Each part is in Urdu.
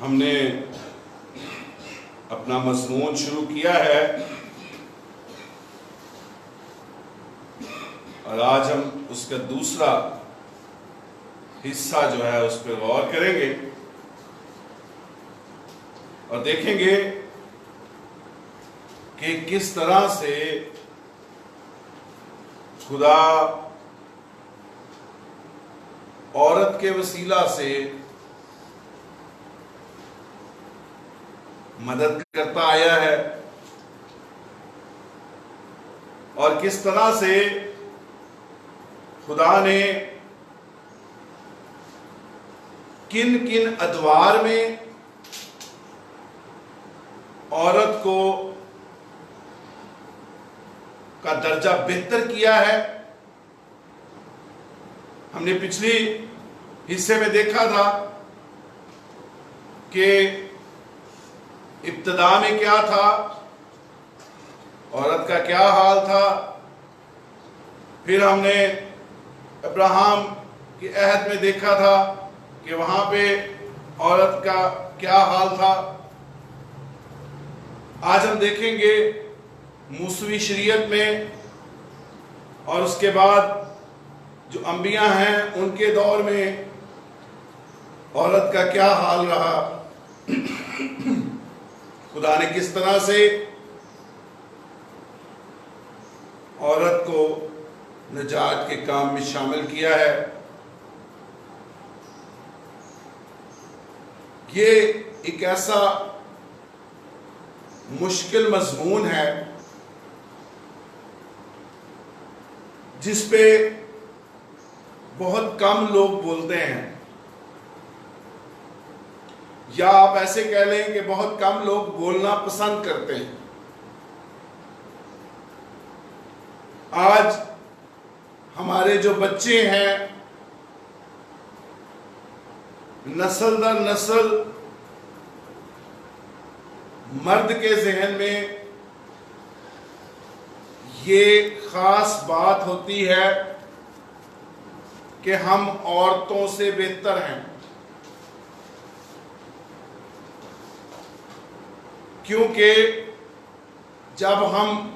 ہم نے اپنا مضمون شروع کیا ہے اور آج ہم اس کا دوسرا حصہ جو ہے اس پہ غور کریں گے اور دیکھیں گے کہ کس طرح سے خدا عورت کے وسیلہ سے مدد کرتا آیا ہے اور کس طرح سے خدا نے کن کن ادوار میں عورت کو کا درجہ بہتر کیا ہے۔ ہم نے پچھلی حصے میں دیکھا تھا کہ ابتدا میں کیا تھا، عورت کا کیا حال تھا، پھر ہم نے ابراہیم کی عہد میں دیکھا تھا کہ وہاں پہ عورت کا کیا حال تھا۔ آج ہم دیکھیں گے موسوی شریعت میں اور اس کے بعد جو انبیاء ہیں ان کے دور میں عورت کا کیا حال رہا، خدا نے کس طرح سے عورت کو نجات کے کام میں شامل کیا ہے۔ یہ ایک ایسا مشکل مضمون ہے جس پہ بہت کم لوگ بولتے ہیں، یا آپ ایسے کہہ لیں کہ بہت کم لوگ بولنا پسند کرتے ہیں۔ آج ہمارے جو بچے ہیں نسل در نسل مرد کے ذہن میں یہ خاص بات ہوتی ہے کہ ہم عورتوں سے بہتر ہیں، کیونکہ جب ہم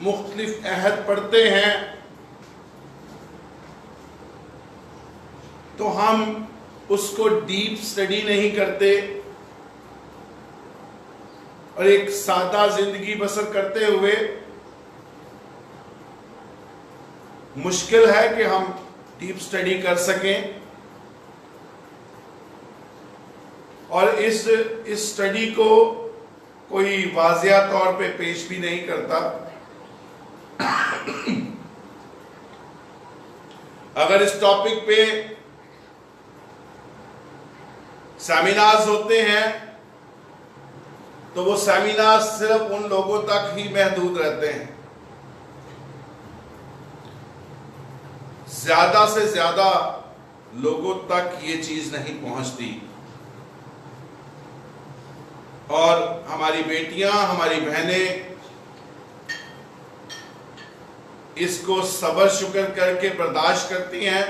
مختلف عہد پڑھتے ہیں تو ہم اس کو ڈیپ سٹڈی نہیں کرتے اور ایک سادہ زندگی بسر کرتے ہوئے مشکل ہے کہ ہم ڈیپ سٹڈی کر سکیں اور اس سٹڈی کو کوئی واضح طور پہ پیش بھی نہیں کرتا۔ اگر اس ٹاپک پہ سیمینارز ہوتے ہیں تو وہ سیمینارز صرف ان لوگوں تک ہی محدود رہتے ہیں، زیادہ سے زیادہ لوگوں تک یہ چیز نہیں پہنچتی، اور ہماری بیٹیاں، ہماری بہنیں اس کو صبر شکر کر کے برداشت کرتی ہیں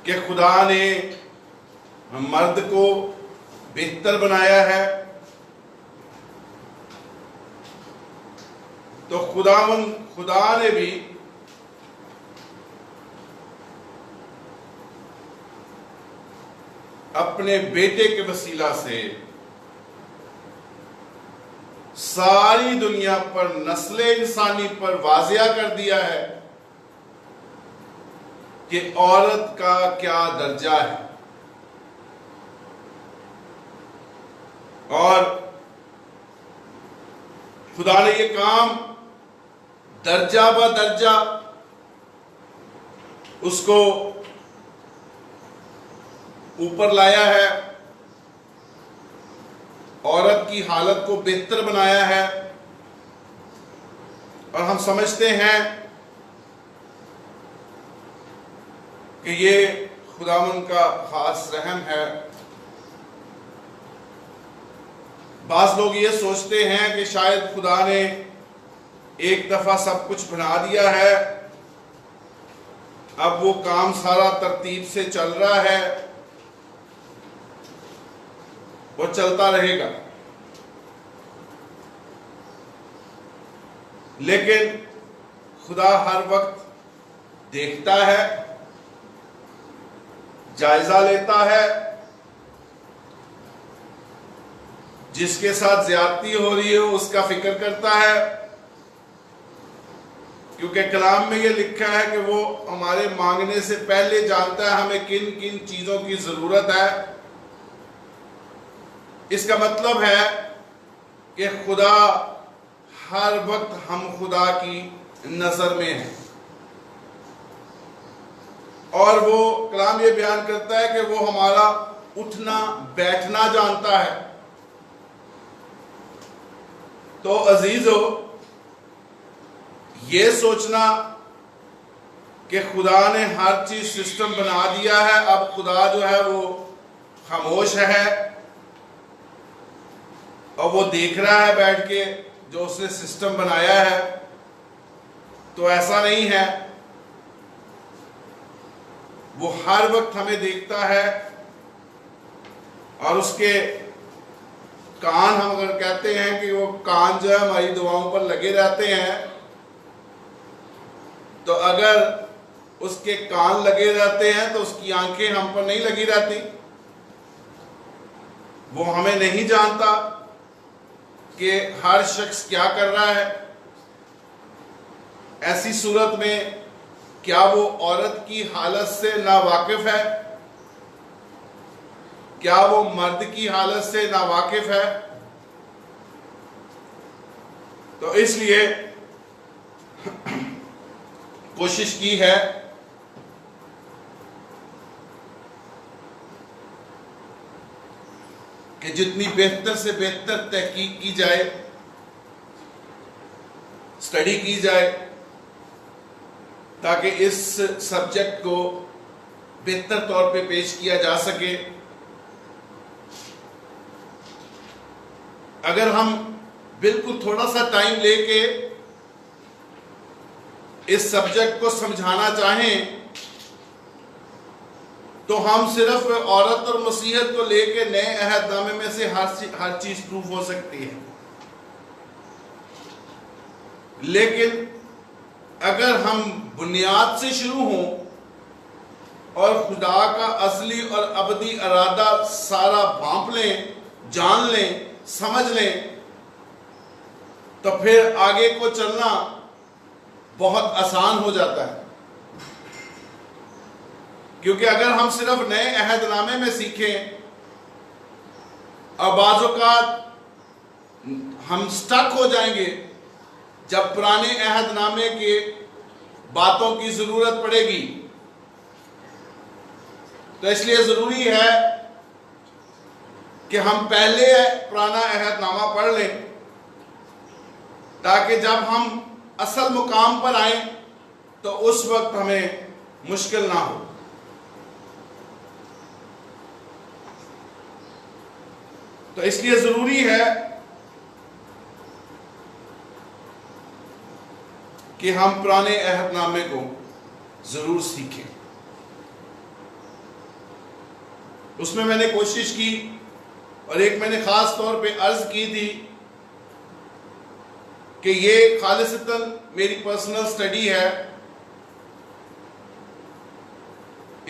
کہ خدا نے مرد کو بہتر بنایا ہے، تو خدا نے بھی اپنے بیٹے کے وسیلہ سے ساری دنیا پر، نسل انسانی پر واضح کر دیا ہے کہ عورت کا کیا درجہ ہے، اور خدا نے یہ کام درجہ بہ درجہ اس کو اوپر لایا ہے، عورت کی حالت کو بہتر بنایا ہے، اور ہم سمجھتے ہیں کہ یہ خداوند کا خاص رحم ہے۔ بعض لوگ یہ سوچتے ہیں کہ شاید خدا نے ایک دفعہ سب کچھ بنا دیا ہے، اب وہ کام سارا ترتیب سے چل رہا ہے وہ چلتا رہے گا، لیکن خدا ہر وقت دیکھتا ہے، جائزہ لیتا ہے، جس کے ساتھ زیادتی ہو رہی ہے اس کا فکر کرتا ہے، کیونکہ کلام میں یہ لکھا ہے کہ وہ ہمارے مانگنے سے پہلے جانتا ہے ہمیں کن کن چیزوں کی ضرورت ہے۔ اس کا مطلب ہے کہ خدا ہر وقت ہم خدا کی نظر میں ہیں، اور وہ کلام یہ بیان کرتا ہے کہ وہ ہمارا اٹھنا بیٹھنا جانتا ہے۔ تو عزیزو، یہ سوچنا کہ خدا نے ہر چیز سسٹم بنا دیا ہے، اب خدا جو ہے وہ خاموش ہے اور وہ دیکھ رہا ہے بیٹھ کے جو اس نے سسٹم بنایا ہے، تو ایسا نہیں ہے۔ وہ ہر وقت ہمیں دیکھتا ہے، اور اس کے کان، ہم اگر کہتے ہیں کہ وہ کان جو ہے ہماری دعاؤں پر لگے رہتے ہیں، تو اگر اس کے کان لگے رہتے ہیں تو اس کی آنکھیں ہم پر نہیں لگی رہتی، وہ ہمیں نہیں جانتا کہ ہر شخص کیا کر رہا ہے۔ ایسی صورت میں کیا وہ عورت کی حالت سے ناواقف ہے؟ کیا وہ مرد کی حالت سے ناواقف ہے؟ تو اس لیے کوشش کی ہے کہ جتنی بہتر سے بہتر تحقیق کی جائے، اسٹڈی کی جائے، تاکہ اس سبجیکٹ کو بہتر طور پہ پیش کیا جا سکے۔ اگر ہم بالکل تھوڑا سا ٹائم لے کے اس سبجیکٹ کو سمجھانا چاہیں تو ہم صرف عورت اور مسیحیت کو لے کے نئے عہد نامے میں سے ہر چیز پروف ہو سکتی ہے، لیکن اگر ہم بنیاد سے شروع ہوں اور خدا کا اصلی اور ابدی ارادہ سارا بھانپ لیں، جان لیں، سمجھ لیں، تو پھر آگے کو چلنا بہت آسان ہو جاتا ہے۔ کیونکہ اگر ہم صرف نئے عہد نامے میں سیکھیں اور بعض اوقات ہم سٹک ہو جائیں گے جب پرانے عہد نامے کے باتوں کی ضرورت پڑے گی، تو اس لیے ضروری ہے کہ ہم پہلے پرانا عہد نامہ پڑھ لیں، تاکہ جب ہم اصل مقام پر آئیں تو اس وقت ہمیں مشکل نہ ہو۔ تو اس لیے ضروری ہے کہ ہم پرانے عہد نامے کو ضرور سیکھیں۔ اس میں نے کوشش کی، اور ایک میں نے خاص طور پہ عرض کی تھی کہ یہ خالصتاً میری پرسنل سٹڈی ہے۔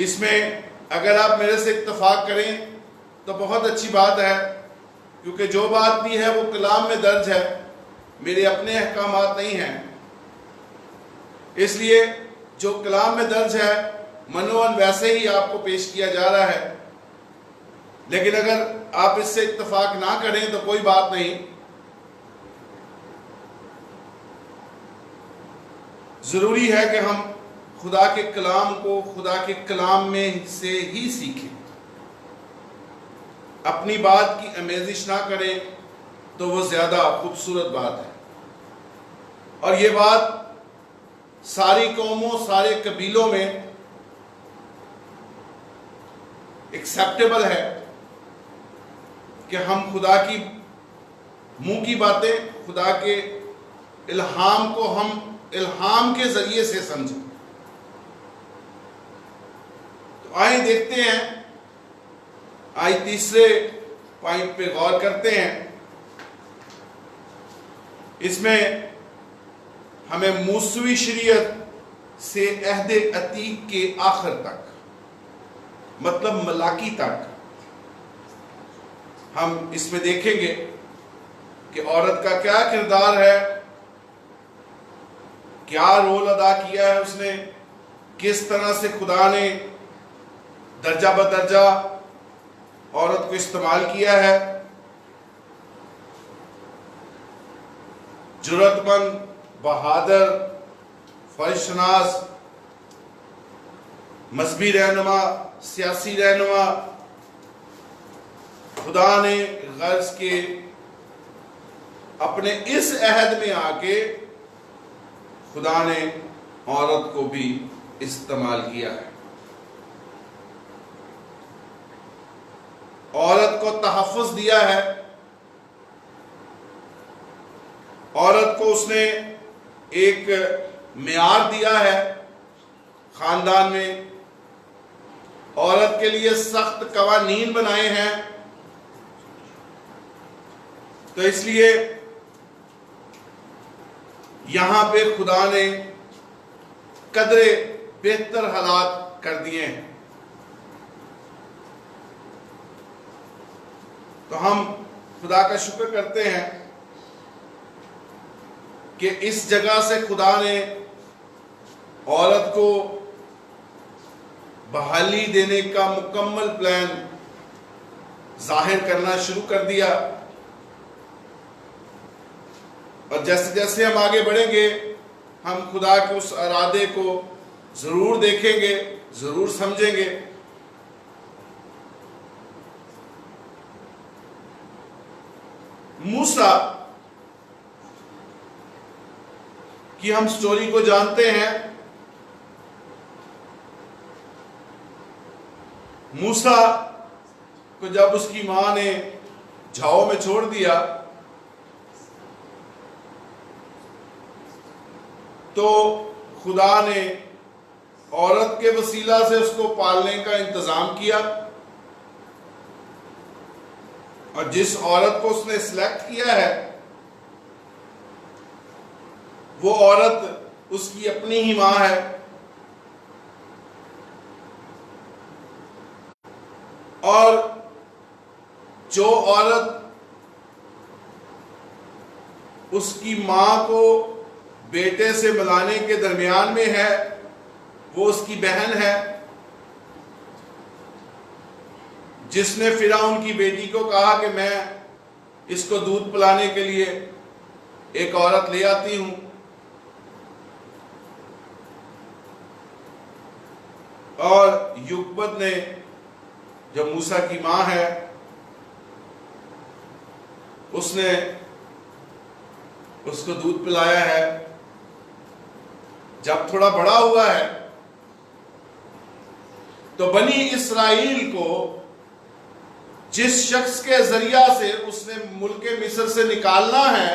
اس میں اگر آپ میرے سے اتفاق کریں تو بہت اچھی بات ہے، کیونکہ جو بات بھی ہے وہ کلام میں درج ہے، میرے اپنے احکامات نہیں ہیں۔ اس لیے جو کلام میں درج ہے منوعاً ویسے ہی آپ کو پیش کیا جا رہا ہے، لیکن اگر آپ اس سے اتفاق نہ کریں تو کوئی بات نہیں۔ ضروری ہے کہ ہم خدا کے کلام کو خدا کے کلام میں سے ہی سیکھیں، اپنی بات کی آمیزش نہ کریں تو وہ زیادہ خوبصورت بات ہے۔ اور یہ بات ساری قوموں، سارے قبیلوں میں ایکسیپٹیبل ہے کہ ہم خدا کی منہ کی باتیں، خدا کے الہام کو ہم الہام کے ذریعے سے سمجھیں۔ تو آئیں دیکھتے ہیں آج تیسرے پوائنٹ پہ غور کرتے ہیں، اس میں ہمیں موسوی شریعت سے عہد عتیق کے آخر تک، مطلب ملاکی تک، ہم اس میں دیکھیں گے کہ عورت کا کیا کردار ہے، کیا رول ادا کیا ہے اس نے، کس طرح سے خدا نے درجہ بدرجہ عورت کو استعمال کیا ہے۔ جرأت مند، بہادر، فرض شناس، مذہبی رہنما، سیاسی رہنما، خدا نے غرض کے اپنے اس عہد میں آ کے خدا نے عورت کو بھی استعمال کیا ہے۔ عورت کو تحفظ دیا ہے، عورت کو اس نے ایک معیار دیا ہے خاندان میں، عورت کے لیے سخت قوانین بنائے ہیں۔ تو اس لیے یہاں پہ خدا نے قدرے بہتر حالات کر دیے ہیں۔ تو ہم خدا کا شکر کرتے ہیں کہ اس جگہ سے خدا نے عورت کو بحالی دینے کا مکمل پلان ظاہر کرنا شروع کر دیا، اور جیسے جیسے ہم آگے بڑھیں گے ہم خدا کے اس ارادے کو ضرور دیکھیں گے، ضرور سمجھیں گے۔ موسیٰ کی ہم سٹوری کو جانتے ہیں۔ موسیٰ کو جب اس کی ماں نے جھاؤ میں چھوڑ دیا تو خدا نے عورت کے وسیلہ سے اس کو پالنے کا انتظام کیا، اور جس عورت کو اس نے سلیکٹ کیا ہے وہ عورت اس کی اپنی ہی ماں ہے، اور جو عورت اس کی ماں کو بیٹے سے ملانے کے درمیان میں ہے وہ اس کی بہن ہے، جس نے فرعون کی بیٹی کو کہا کہ میں اس کو دودھ پلانے کے لیے ایک عورت لے آتی ہوں، اور یوکبد نے جو موسیٰ کی ماں ہے اس نے اس کو دودھ پلایا ہے۔ جب تھوڑا بڑا ہوا ہے تو بنی اسرائیل کو جس شخص کے ذریعہ سے اس نے ملک مصر سے نکالنا ہے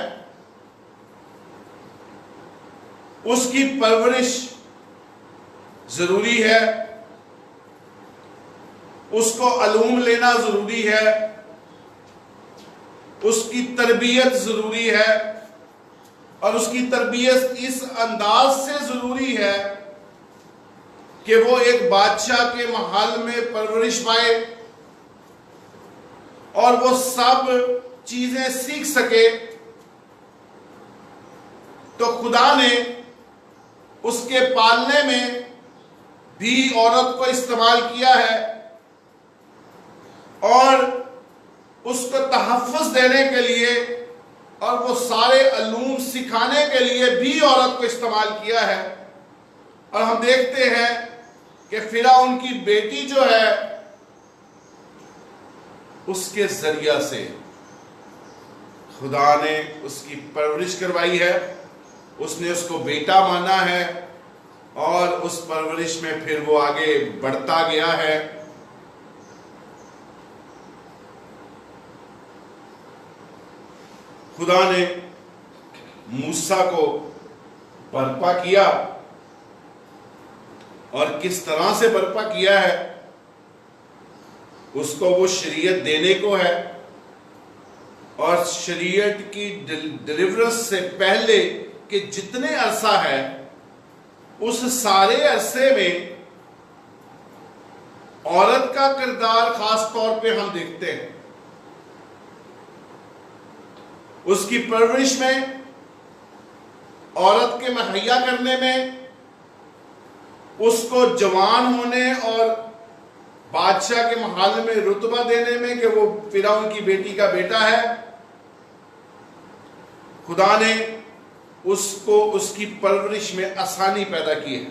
اس کی پرورش ضروری ہے، اس کو علوم لینا ضروری ہے، اس کی تربیت ضروری ہے، اور اس کی تربیت اس انداز سے ضروری ہے کہ وہ ایک بادشاہ کے محل میں پرورش پائے اور وہ سب چیزیں سیکھ سکے۔ تو خدا نے اس کے پالنے میں بھی عورت کو استعمال کیا ہے، اور اس کو تحفظ دینے کے لیے اور وہ سارے علوم سکھانے کے لیے بھی عورت کو استعمال کیا ہے۔ اور ہم دیکھتے ہیں کہ فرعون کی بیٹی جو ہے اس کے ذریعہ سے خدا نے اس کی پرورش کروائی ہے، اس نے اس کو بیٹا مانا ہے، اور اس پرورش میں پھر وہ آگے بڑھتا گیا ہے۔ خدا نے موسیٰ کو برپا کیا، اور کس طرح سے برپا کیا ہے، اس کو وہ شریعت دینے کو ہے، اور شریعت کی ڈیلیورنس سے پہلے کہ جتنے عرصہ ہے اس سارے عرصے میں عورت کا کردار خاص طور پہ ہم دیکھتے ہیں. اس کی پرورش میں، عورت کے مہیا کرنے میں، اس کو جوان ہونے اور بادشاہ کے محل میں رتبہ دینے میں کہ وہ فرعون کی بیٹی کا بیٹا ہے. خدا نے اس کو اس کی پرورش میں آسانی پیدا کی ہے،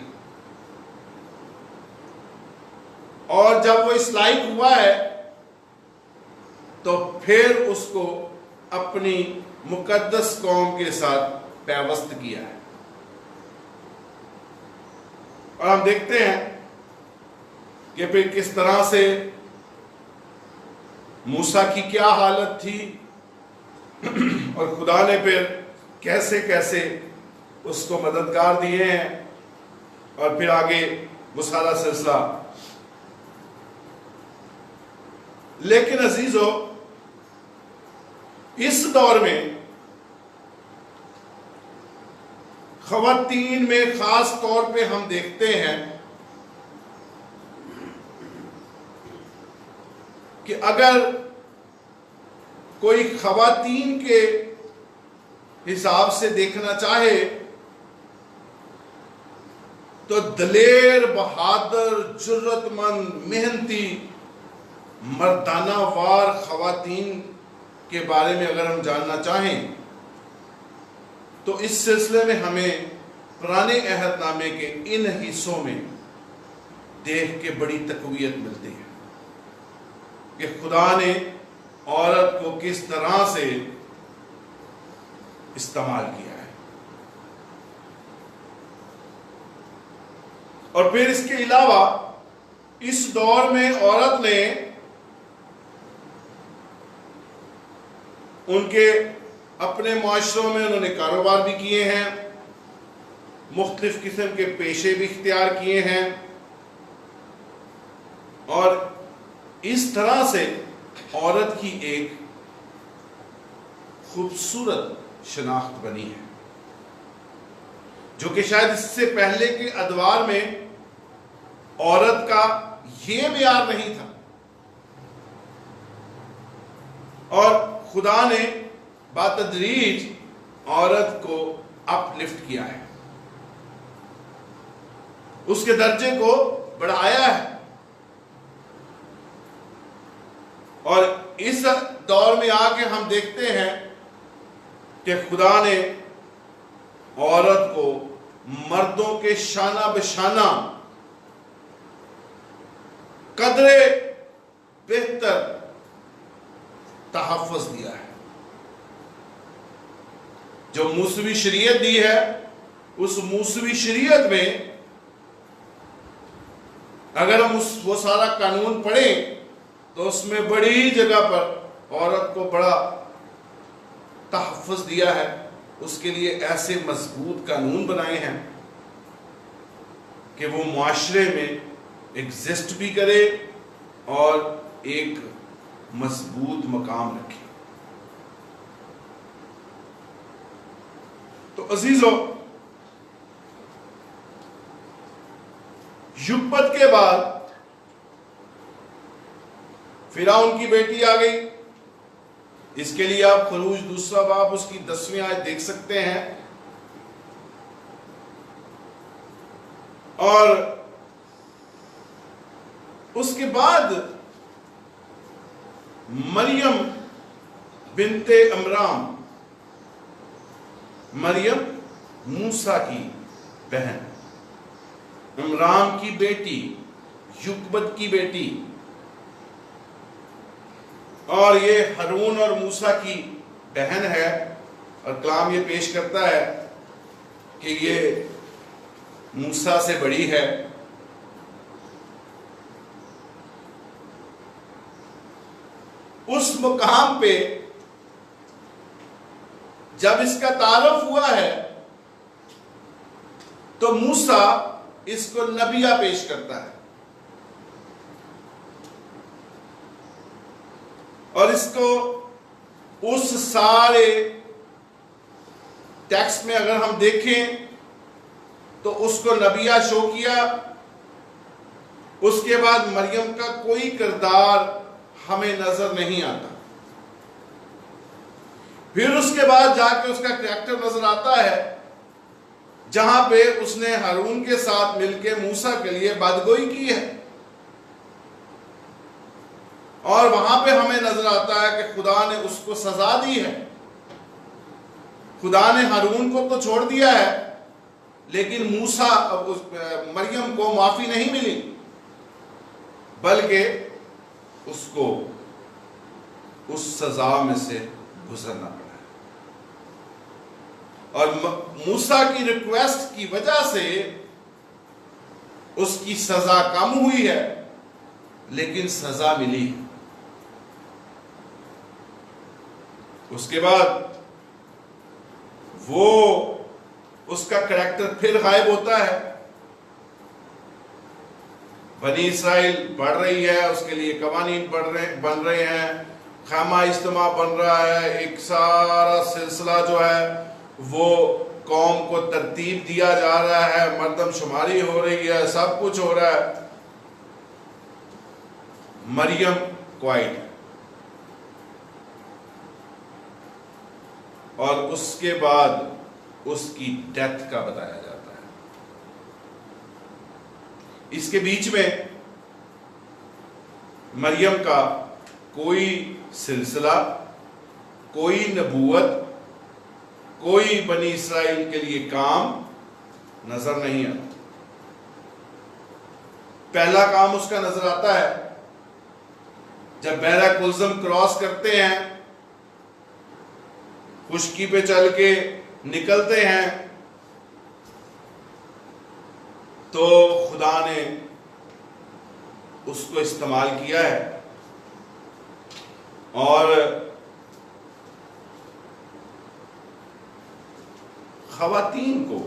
اور جب وہ اس لائق ہوا ہے تو پھر اس کو اپنی مقدس قوم کے ساتھ پیوست کیا ہے. اور ہم دیکھتے ہیں کہ پھر کس طرح سے موسیٰ کی کیا حالت تھی، اور خدا نے پھر کیسے کیسے اس کو مددگار دیے ہیں، اور پھر آگے وہ سارا سلسلہ. لیکن عزیزو، اس دور میں خواتین میں خاص طور پہ ہم دیکھتے ہیں کہ اگر کوئی خواتین کے حساب سے دیکھنا چاہے تو دلیر، بہادر، جرت مند، محنتی، مردانہ وار خواتین کے بارے میں اگر ہم جاننا چاہیں تو اس سلسلے میں ہمیں پرانے عہد نامے کے ان حصوں میں دیکھ کے بڑی تقویت ملتی ہے کہ خدا نے عورت کو کس طرح سے استعمال کیا ہے. اور پھر اس کے علاوہ اس دور میں عورت نے ان کے اپنے معاشروں میں انہوں نے کاروبار بھی کیے ہیں، مختلف قسم کے پیشے بھی اختیار کیے ہیں، اور اس طرح سے عورت کی ایک خوبصورت شناخت بنی ہے جو کہ شاید اس سے پہلے کے ادوار میں عورت کا یہ معیار نہیں تھا. اور خدا نے بتدریج عورت کو اپ لفٹ کیا ہے، اس کے درجے کو بڑھایا ہے. اور اس دور میں آ کے ہم دیکھتے ہیں کہ خدا نے عورت کو مردوں کے شانہ بشانہ قدرے بہتر تحفظ دیا ہے. جو موسوی شریعت دی ہے، اس موسوی شریعت میں اگر ہم وہ سارا قانون پڑھیں تو اس میں بڑی جگہ پر عورت کو بڑا تحفظ دیا ہے. اس کے لیے ایسے مضبوط قانون بنائے ہیں کہ وہ معاشرے میں ایگزسٹ بھی کرے اور ایک مضبوط مقام رکھے. تو عزیزو، یکبت کے بعد فرعون کی بیٹی آ گئی. اس کے لیے آپ خروج 2 باب اس کی 10ویں آیت دیکھ سکتے ہیں. اور اس کے بعد مریم بنت عمران، مریم موسیٰ کی بہن، عمران کی بیٹی، یکبت کی بیٹی، اور یہ ہارون اور موسیٰ کی بہن ہے. اور کلام یہ پیش کرتا ہے کہ یہ موسیٰ سے بڑی ہے. اس مقام پہ جب اس کا تعارف ہوا ہے تو موسیٰ اس کو نبیہ پیش کرتا ہے اور اس کو اس سارے ٹیکسٹ میں اگر ہم دیکھیں تو اس کو نبیہ شو کیا. اس کے بعد مریم کا کوئی کردار ہمیں نظر نہیں آتا. پھر اس کے بعد جا کے اس کا کریکٹر نظر آتا ہے جہاں پہ اس نے ہارون کے ساتھ مل کے موسیٰ کے لیے بدگوئی کی ہے. اور وہاں پہ ہمیں نظر آتا ہے کہ خدا نے اس کو سزا دی ہے. خدا نے ہارون کو تو چھوڑ دیا ہے لیکن مریم کو معافی نہیں ملی بلکہ اس کو اس سزا میں سے گزرنا پڑا. اور موسیٰ کی ریکویسٹ کی وجہ سے اس کی سزا کم ہوئی ہے لیکن سزا ملی. اس کے بعد وہ اس کا کریکٹر پھر غائب ہوتا ہے. بنی اسرائیل بڑھ رہی ہے, اس کے لیے قوانین بن رہے ہیں, خیمہ اجتماع بن رہا ہے, ایک سارا سلسلہ جو ہے وہ قوم کو ترتیب دیا جا رہا ہے, مردم شماری ہو رہی ہے, سب کچھ ہو رہا ہے. مریم کوائٹ, اور اس کے بعد اس کی ڈیتھ کا بتایا جاتا ہے. اس کے بیچ میں مریم کا کوئی سلسلہ, کوئی نبوت, کوئی بنی اسرائیل کے لیے کام نظر نہیں آتا. پہلا کام اس کا نظر آتا ہے جب بحیرہ کلزم کراس کرتے ہیں, خشکی پہ چل کے نکلتے ہیں, تو خدا نے اس کو استعمال کیا ہے اور خواتین کو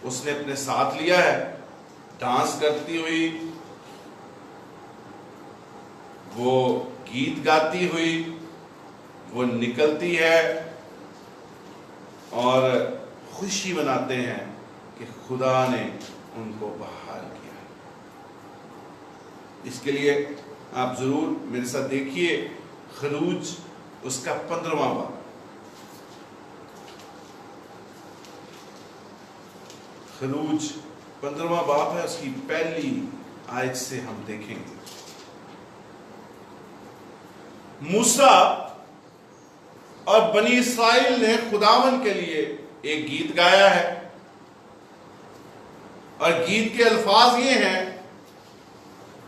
اس نے اپنے ساتھ لیا ہے. ڈانس کرتی ہوئی, وہ گیت گاتی ہوئی وہ نکلتی ہے اور خوشی مناتے ہیں کہ خدا نے ان کو بحال کیا. اس کے لیے آپ ضرور میرے ساتھ دیکھیے خروج اس کا 15واں باب. خروج 15واں باب ہے, اس کی پہلی آیت سے ہم دیکھیں گے. موسیٰ اور بنی اسرائیل نے خداوند کے لیے ایک گیت گایا ہے, اور گیت کے الفاظ یہ ہیں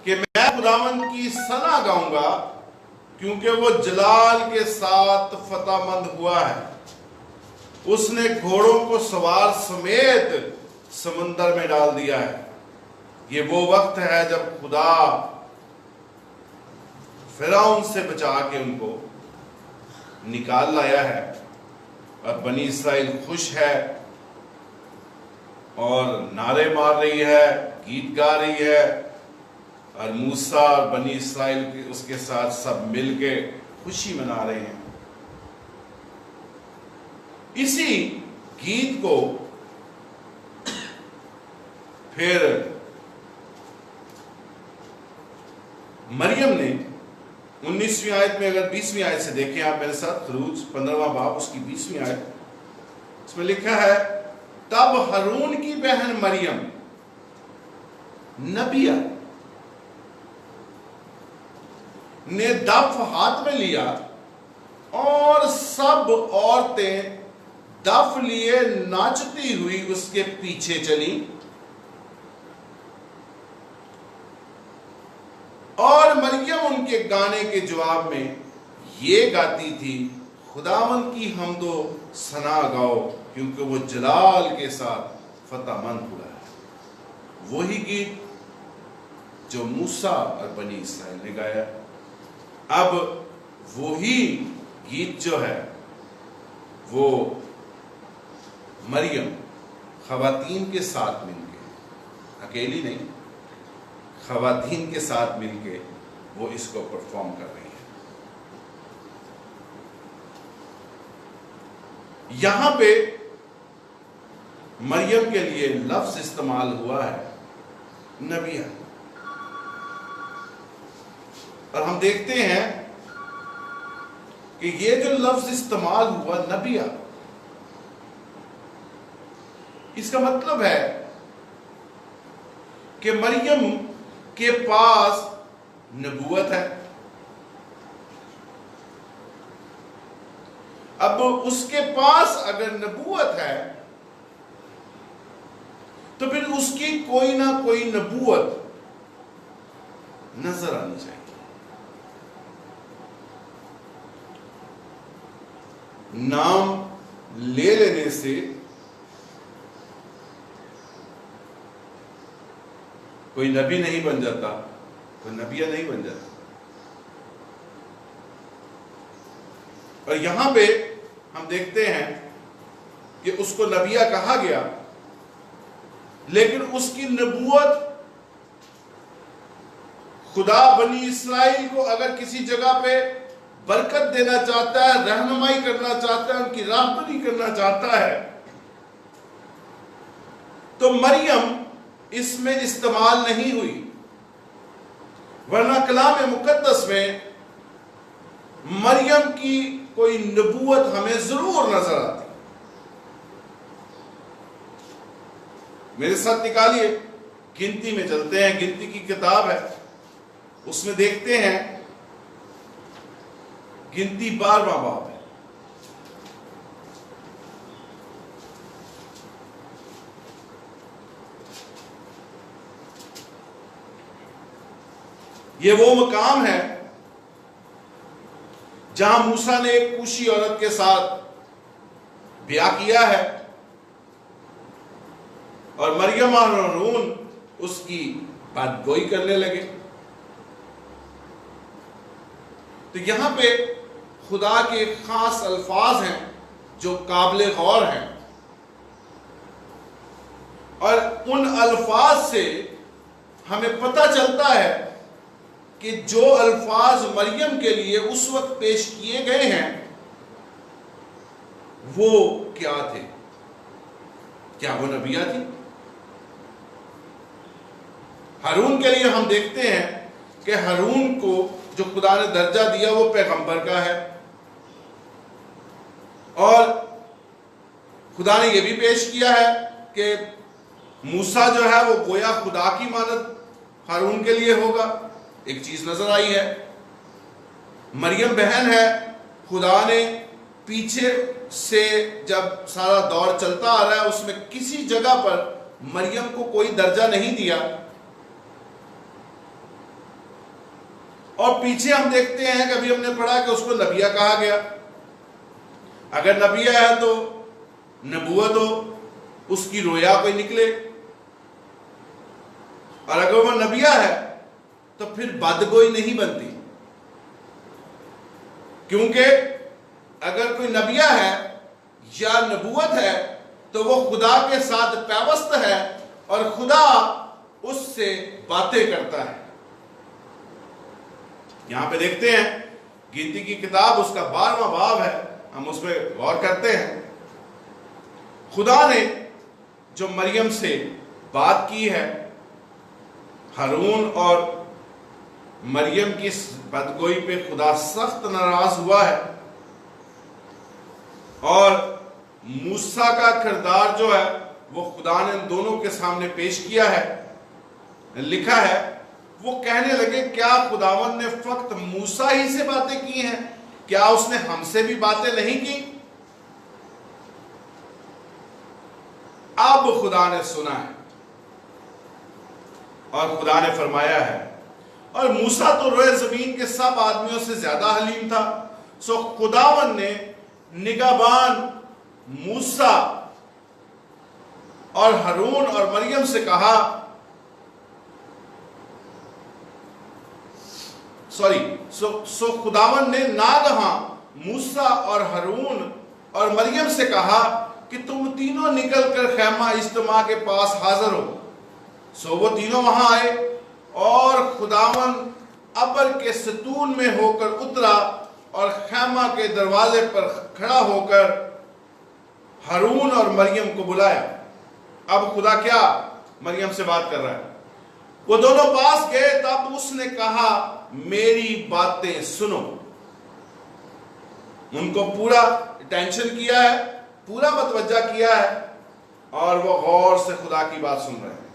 کہ میں خداوند کی ثنا گاؤں گا کیونکہ وہ جلال کے ساتھ فتح مند ہوا ہے. اس نے گھوڑوں کو سوار سمیت سمندر میں ڈال دیا ہے. یہ وہ وقت ہے جب خدا فرعون سے بچا کے ان کو نکال لایا ہے, اور بنی اسرائیل خوش ہے اور نعرے مار رہی ہے, گیت گا رہی ہے, اور موسیٰ اور بنی اسرائیل اس کے ساتھ سب مل کے خوشی منا رہے ہیں. اسی گیت کو پھر مریم نے 19ویں آیت میں, اگر 20ویں آیت سے دیکھیں آپ میرے ساتھ, خروج 15واں باب اس کی 20ویں آیت, اس میں لکھا ہے تب ہارون کی بہن مریم نبیہ نے دف ہاتھ میں لیا اور سب عورتیں دف لیے ناچتی ہوئی اس کے پیچھے چلیں, اور مریم ان کے گانے کے جواب میں یہ گاتی تھی خداوند کی حمد و ثنا گاؤ کیونکہ وہ جلال کے ساتھ فتح مند ہوا ہے. وہی گیت جو موسیٰ اور بنی اسرائیل نے گایا. اب وہی گیت جو ہے وہ مریم خواتین کے ساتھ مل کے, اکیلی نہیں, خواتین کے ساتھ مل کے وہ اس کو پرفارم کر رہی ہے. یہاں پہ مریم کے لیے لفظ استعمال ہوا ہے نبیہ، اور ہم دیکھتے ہیں کہ یہ جو لفظ استعمال ہوا نبیہ، اس کا مطلب ہے کہ مریم کے پاس نبوت ہے۔ اب اس کے پاس اگر نبوت ہے تو پھر اس کی کوئی نہ کوئی نبوت نظر آنی چاہیے۔ نام لے لینے سے کوئی نبی نہیں بن جاتا، کوئی نبیہ نہیں بن جاتا۔ اور یہاں پہ ہم دیکھتے ہیں کہ اس کو نبیہ کہا گیا، لیکن اس کی نبوت خدا بنی اسرائیل کو اگر کسی جگہ پہ برکت دینا چاہتا ہے، رہنمائی کرنا چاہتا ہے، ان کی راہبری کرنا چاہتا ہے، تو مریم اس میں استعمال نہیں ہوئی، ورنہ کلام مقدس میں مریم کی کوئی نبوت ہمیں ضرور نظر آتی۔ میرے ساتھ نکالیے، گنتی میں چلتے ہیں، گنتی کی کتاب ہے، اس میں دیکھتے ہیں گنتی 12واں باب ہے۔ یہ وہ مقام ہے جہاں موسیٰ نے ایک کوشی عورت کے ساتھ بیاہ کیا ہے، اور مریم اور ہارون اس کی بدگوئی کرنے لگے۔ تو یہاں پہ خدا کے خاص الفاظ ہیں جو قابل غور ہیں، اور ان الفاظ سے ہمیں پتہ چلتا ہے کہ جو الفاظ مریم کے لیے اس وقت پیش کیے گئے ہیں وہ کیا تھے؟ کیا وہ نبیہ تھی؟ ہارون کے لیے ہم دیکھتے ہیں کہ ہارون کو جو خدا نے درجہ دیا وہ پیغمبر کا ہے، اور خدا نے یہ بھی پیش کیا ہے کہ موسیٰ جو ہے وہ گویا خدا کی مانند ہارون کے لیے ہوگا۔ ایک چیز نظر آئی ہے، مریم بہن ہے، خدا نے پیچھے سے جب سارا دور چلتا آ رہا ہے اس میں کسی جگہ پر مریم کو کوئی درجہ نہیں دیا، اور پیچھے ہم دیکھتے ہیں کہ ابھی ہم نے پڑھا کہ اس کو نبیہ کہا گیا۔ اگر نبیہ ہے تو نبوت ہو، اس کی رویا کوئی نکلے، اور اگر وہ نبیہ ہے تو پھر بدگوئی نہیں بنتی، کیونکہ اگر کوئی نبیہ ہے یا نبوت ہے تو وہ خدا کے ساتھ پیوست ہے اور خدا اس سے باتیں کرتا ہے۔ یہاں پہ دیکھتے ہیں گنتی کی کتاب، اس کا 12واں باب ہے، ہم اس پہ غور کرتے ہیں۔ خدا نے جو مریم سے بات کی ہے، ہارون اور مریم کی بدگوئی پہ خدا سخت ناراض ہوا ہے، اور موسیٰ کا کردار جو ہے وہ خدا نے ان دونوں کے سامنے پیش کیا ہے۔ لکھا ہے وہ کہنے لگے کیا خداوند نے فقط موسیٰ ہی سے باتیں کی ہیں، کیا اس نے ہم سے بھی باتیں نہیں کی؟ اب خدا نے سنا ہے اور خدا نے فرمایا ہے، اور موسیٰ تو روئے زمین کے سب آدمیوں سے زیادہ حلیم تھا، سو خداوند نے نگہبان موسیٰ اور ہارون اور مریم سے کہا، سو خداوند نے ناگہاں موسیٰ اور ہارون اور مریم سے کہا کہ تم تینوں نکل کر خیمہ اجتماع کے پاس حاضر ہو۔ سو وہ تینوں وہاں آئے، اور خداوند ابر کے ستون میں ہو کر اترا اور خیمہ کے دروازے پر کھڑا ہو کر ہارون اور مریم کو بلایا. اب خدا کیا مریم سے بات کر رہا ہے. وہ دونوں پاس گئے, تب اس نے کہا میری باتیں سنو. ان کو پورا اٹینشن کیا ہے, پورا متوجہ کیا ہے, اور وہ غور سے خدا کی بات سن رہے ہیں.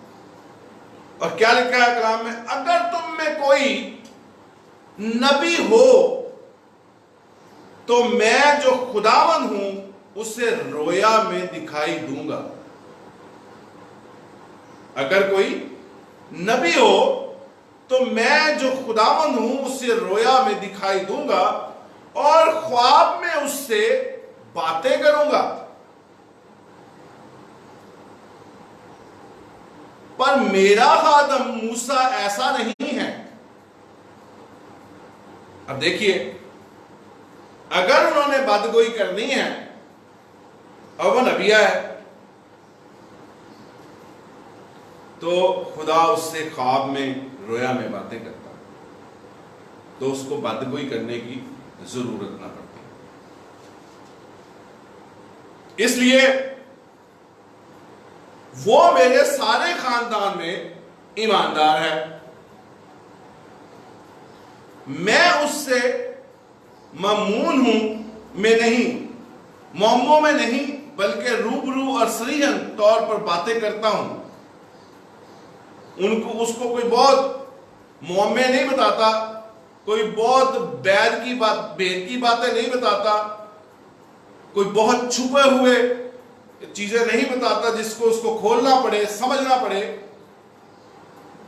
اور کیا لکھا ہے کلام میں, اگر تم میں کوئی نبی ہو تو میں جو خداوند ہوں اسے رویا میں دکھائی دوں گا. اگر کوئی نبی ہو تو میں جو خداوند ہوں اسے رویا میں دکھائی دوں گا اور خواب میں اس سے باتیں کروں گا. پر میرا خادم موسیٰ ایسا نہیں ہے. اب دیکھیے, اگر انہوں نے بدگوئی کرنی ہے اور وہ نبیہ ہے تو خدا اس سے خواب میں رویا میں باتیں کرتا, تو اس کو بدگوئی کرنے کی ضرورت نہ پڑتی. اس لیے وہ میرے سارے خاندان میں ایماندار ہے. میں اس سے ممنون ہوں میں نہیں, موموں میں نہیں, بلکہ روبرو اور صریحاً طور پر باتیں کرتا ہوں. اس کو کوئی بہت مومے نہیں بتاتا, کوئی بہت بید کی باتیں نہیں بتاتا, کوئی بہت چھپے ہوئے چیزیں نہیں بتاتا جس کو اس کو کھولنا پڑے, سمجھنا پڑے.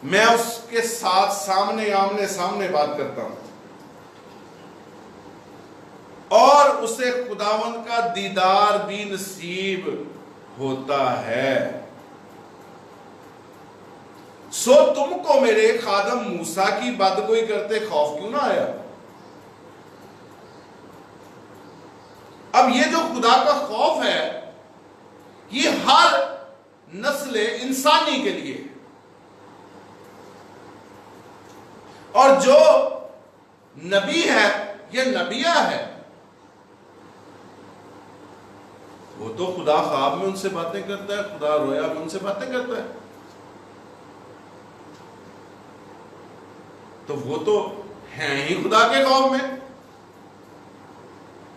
میں اس کے ساتھ آمنے سامنے بات کرتا ہوں اور اسے خداوند کا دیدار بھی نصیب ہوتا ہے. سو تم کو میرے خادم موسیٰ کی بدگوئی کرتے خوف کیوں نہ آیا؟ اب یہ جو خدا کا خوف ہے یہ ہر نسل انسانی کے لیے, اور جو نبی ہے یہ نبیہ ہے, وہ تو خدا خواب میں ان سے باتیں کرتا ہے, خدا رویا میں ان سے باتیں کرتا ہے. تو وہ تو ہیں ہی خدا کے خوف میں.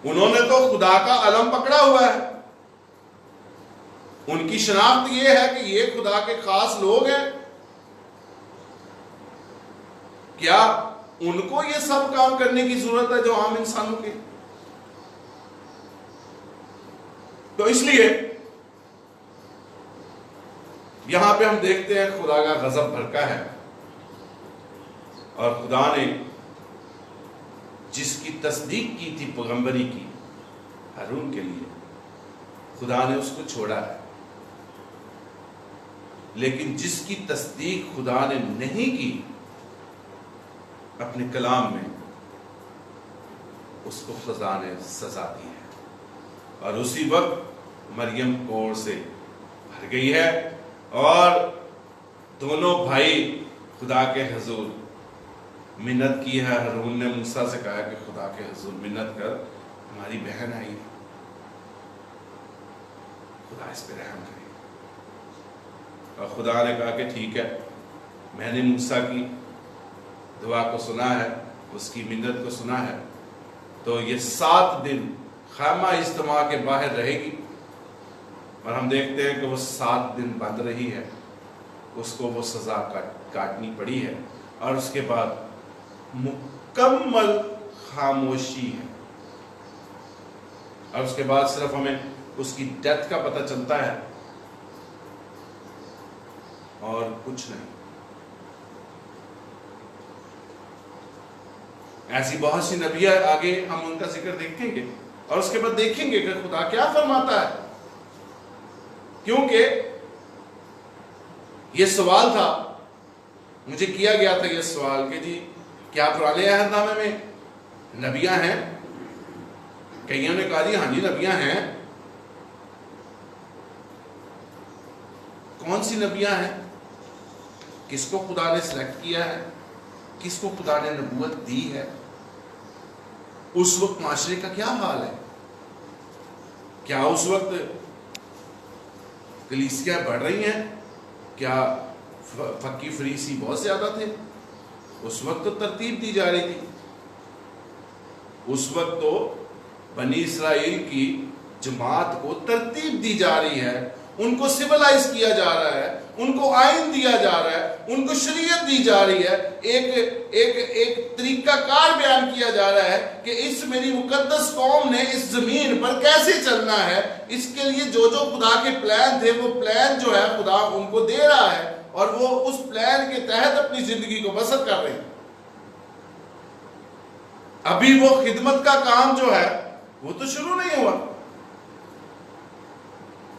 انہوں نے تو خدا کا علم پکڑا ہوا ہے. ان کی شناخت یہ ہے کہ یہ خدا کے خاص لوگ ہیں. کیا ان کو یہ سب کام کرنے کی ضرورت ہے جو عام انسانوں کی؟ تو اس لیے یہاں پہ ہم دیکھتے ہیں خدا کا غضب بھڑکا ہے, اور خدا نے جس کی تصدیق کی تھی پیغمبری کی ہارون کے لیے, خدا نے اس کو چھوڑا ہے. لیکن جس کی تصدیق خدا نے نہیں کی اپنے کلام میں, اس کو خدا نے سزا دی ہے. اور اسی وقت مریم کوڑ سے بھر گئی ہے, اور دونوں بھائی خدا کے حضور منت کی ہے. ہارون نے موسیٰ سے کہا کہ خدا کے حضور منت کر, ہماری بہن آئی ہے, خدا اس پہ رحم کرے. اور خدا نے کہا کہ ٹھیک ہے, میں نے موسیٰ کی دعا کو سنا ہے, اس کی منت کو سنا ہے, تو یہ 7 دن خیمہ اجتماع کے باہر رہے گی. اور ہم دیکھتے ہیں کہ وہ 7 دن بند رہی ہے, اس کو وہ سزا کاٹنی پڑی ہے, اور اس کے بعد مکمل خاموشی ہے. اور اس کے بعد صرف ہمیں اس کی ڈیتھ کا پتہ چلتا ہے اور کچھ نہیں. ایسی بہت سی نبیاں آگے ہم ان کا ذکر دیکھیں گے, اور اس کے بعد دیکھیں گے کہ خدا کیا فرماتا ہے. کیونکہ یہ سوال تھا, مجھے کیا گیا تھا یہ سوال کہ جی کیا پرانے عہد نامے میں نبیاں ہیں؟ کئیوں نے کہا جی ہاں جی نبیاں ہیں. کون سی نبیاں ہیں؟ کس کو خدا نے سلیکٹ کیا ہے؟ کس کو خدا نے نبوت دی ہے؟ اس وقت معاشرے کا کیا حال ہے؟ کیا اس وقت کلیسیاں بڑھ رہی ہیں. کیا فقی فریسی بہت زیادہ تھے؟ اس وقت تو ترتیب دی جا رہی تھی. اس وقت تو بنی اسرائیل کی جماعت کو ترتیب دی جا رہی ہے، ان کو سیولائز کیا جا رہا ہے، ان کو آئین دیا جا رہا ہے، ان کو شریعت دی جا رہی ہے، ایک طریقہ کار بیان کیا جا رہا ہے کہ اس میری مقدس قوم نے اس زمین پر کیسے چلنا ہے. اس کے لیے جو خدا کے پلان تھے وہ پلان جو ہے خدا ان کو دے رہا ہے، اور وہ اس پلان کے تحت اپنی زندگی کو بسر کر رہے ہیں. ابھی وہ خدمت کا کام جو ہے وہ تو شروع نہیں ہوا.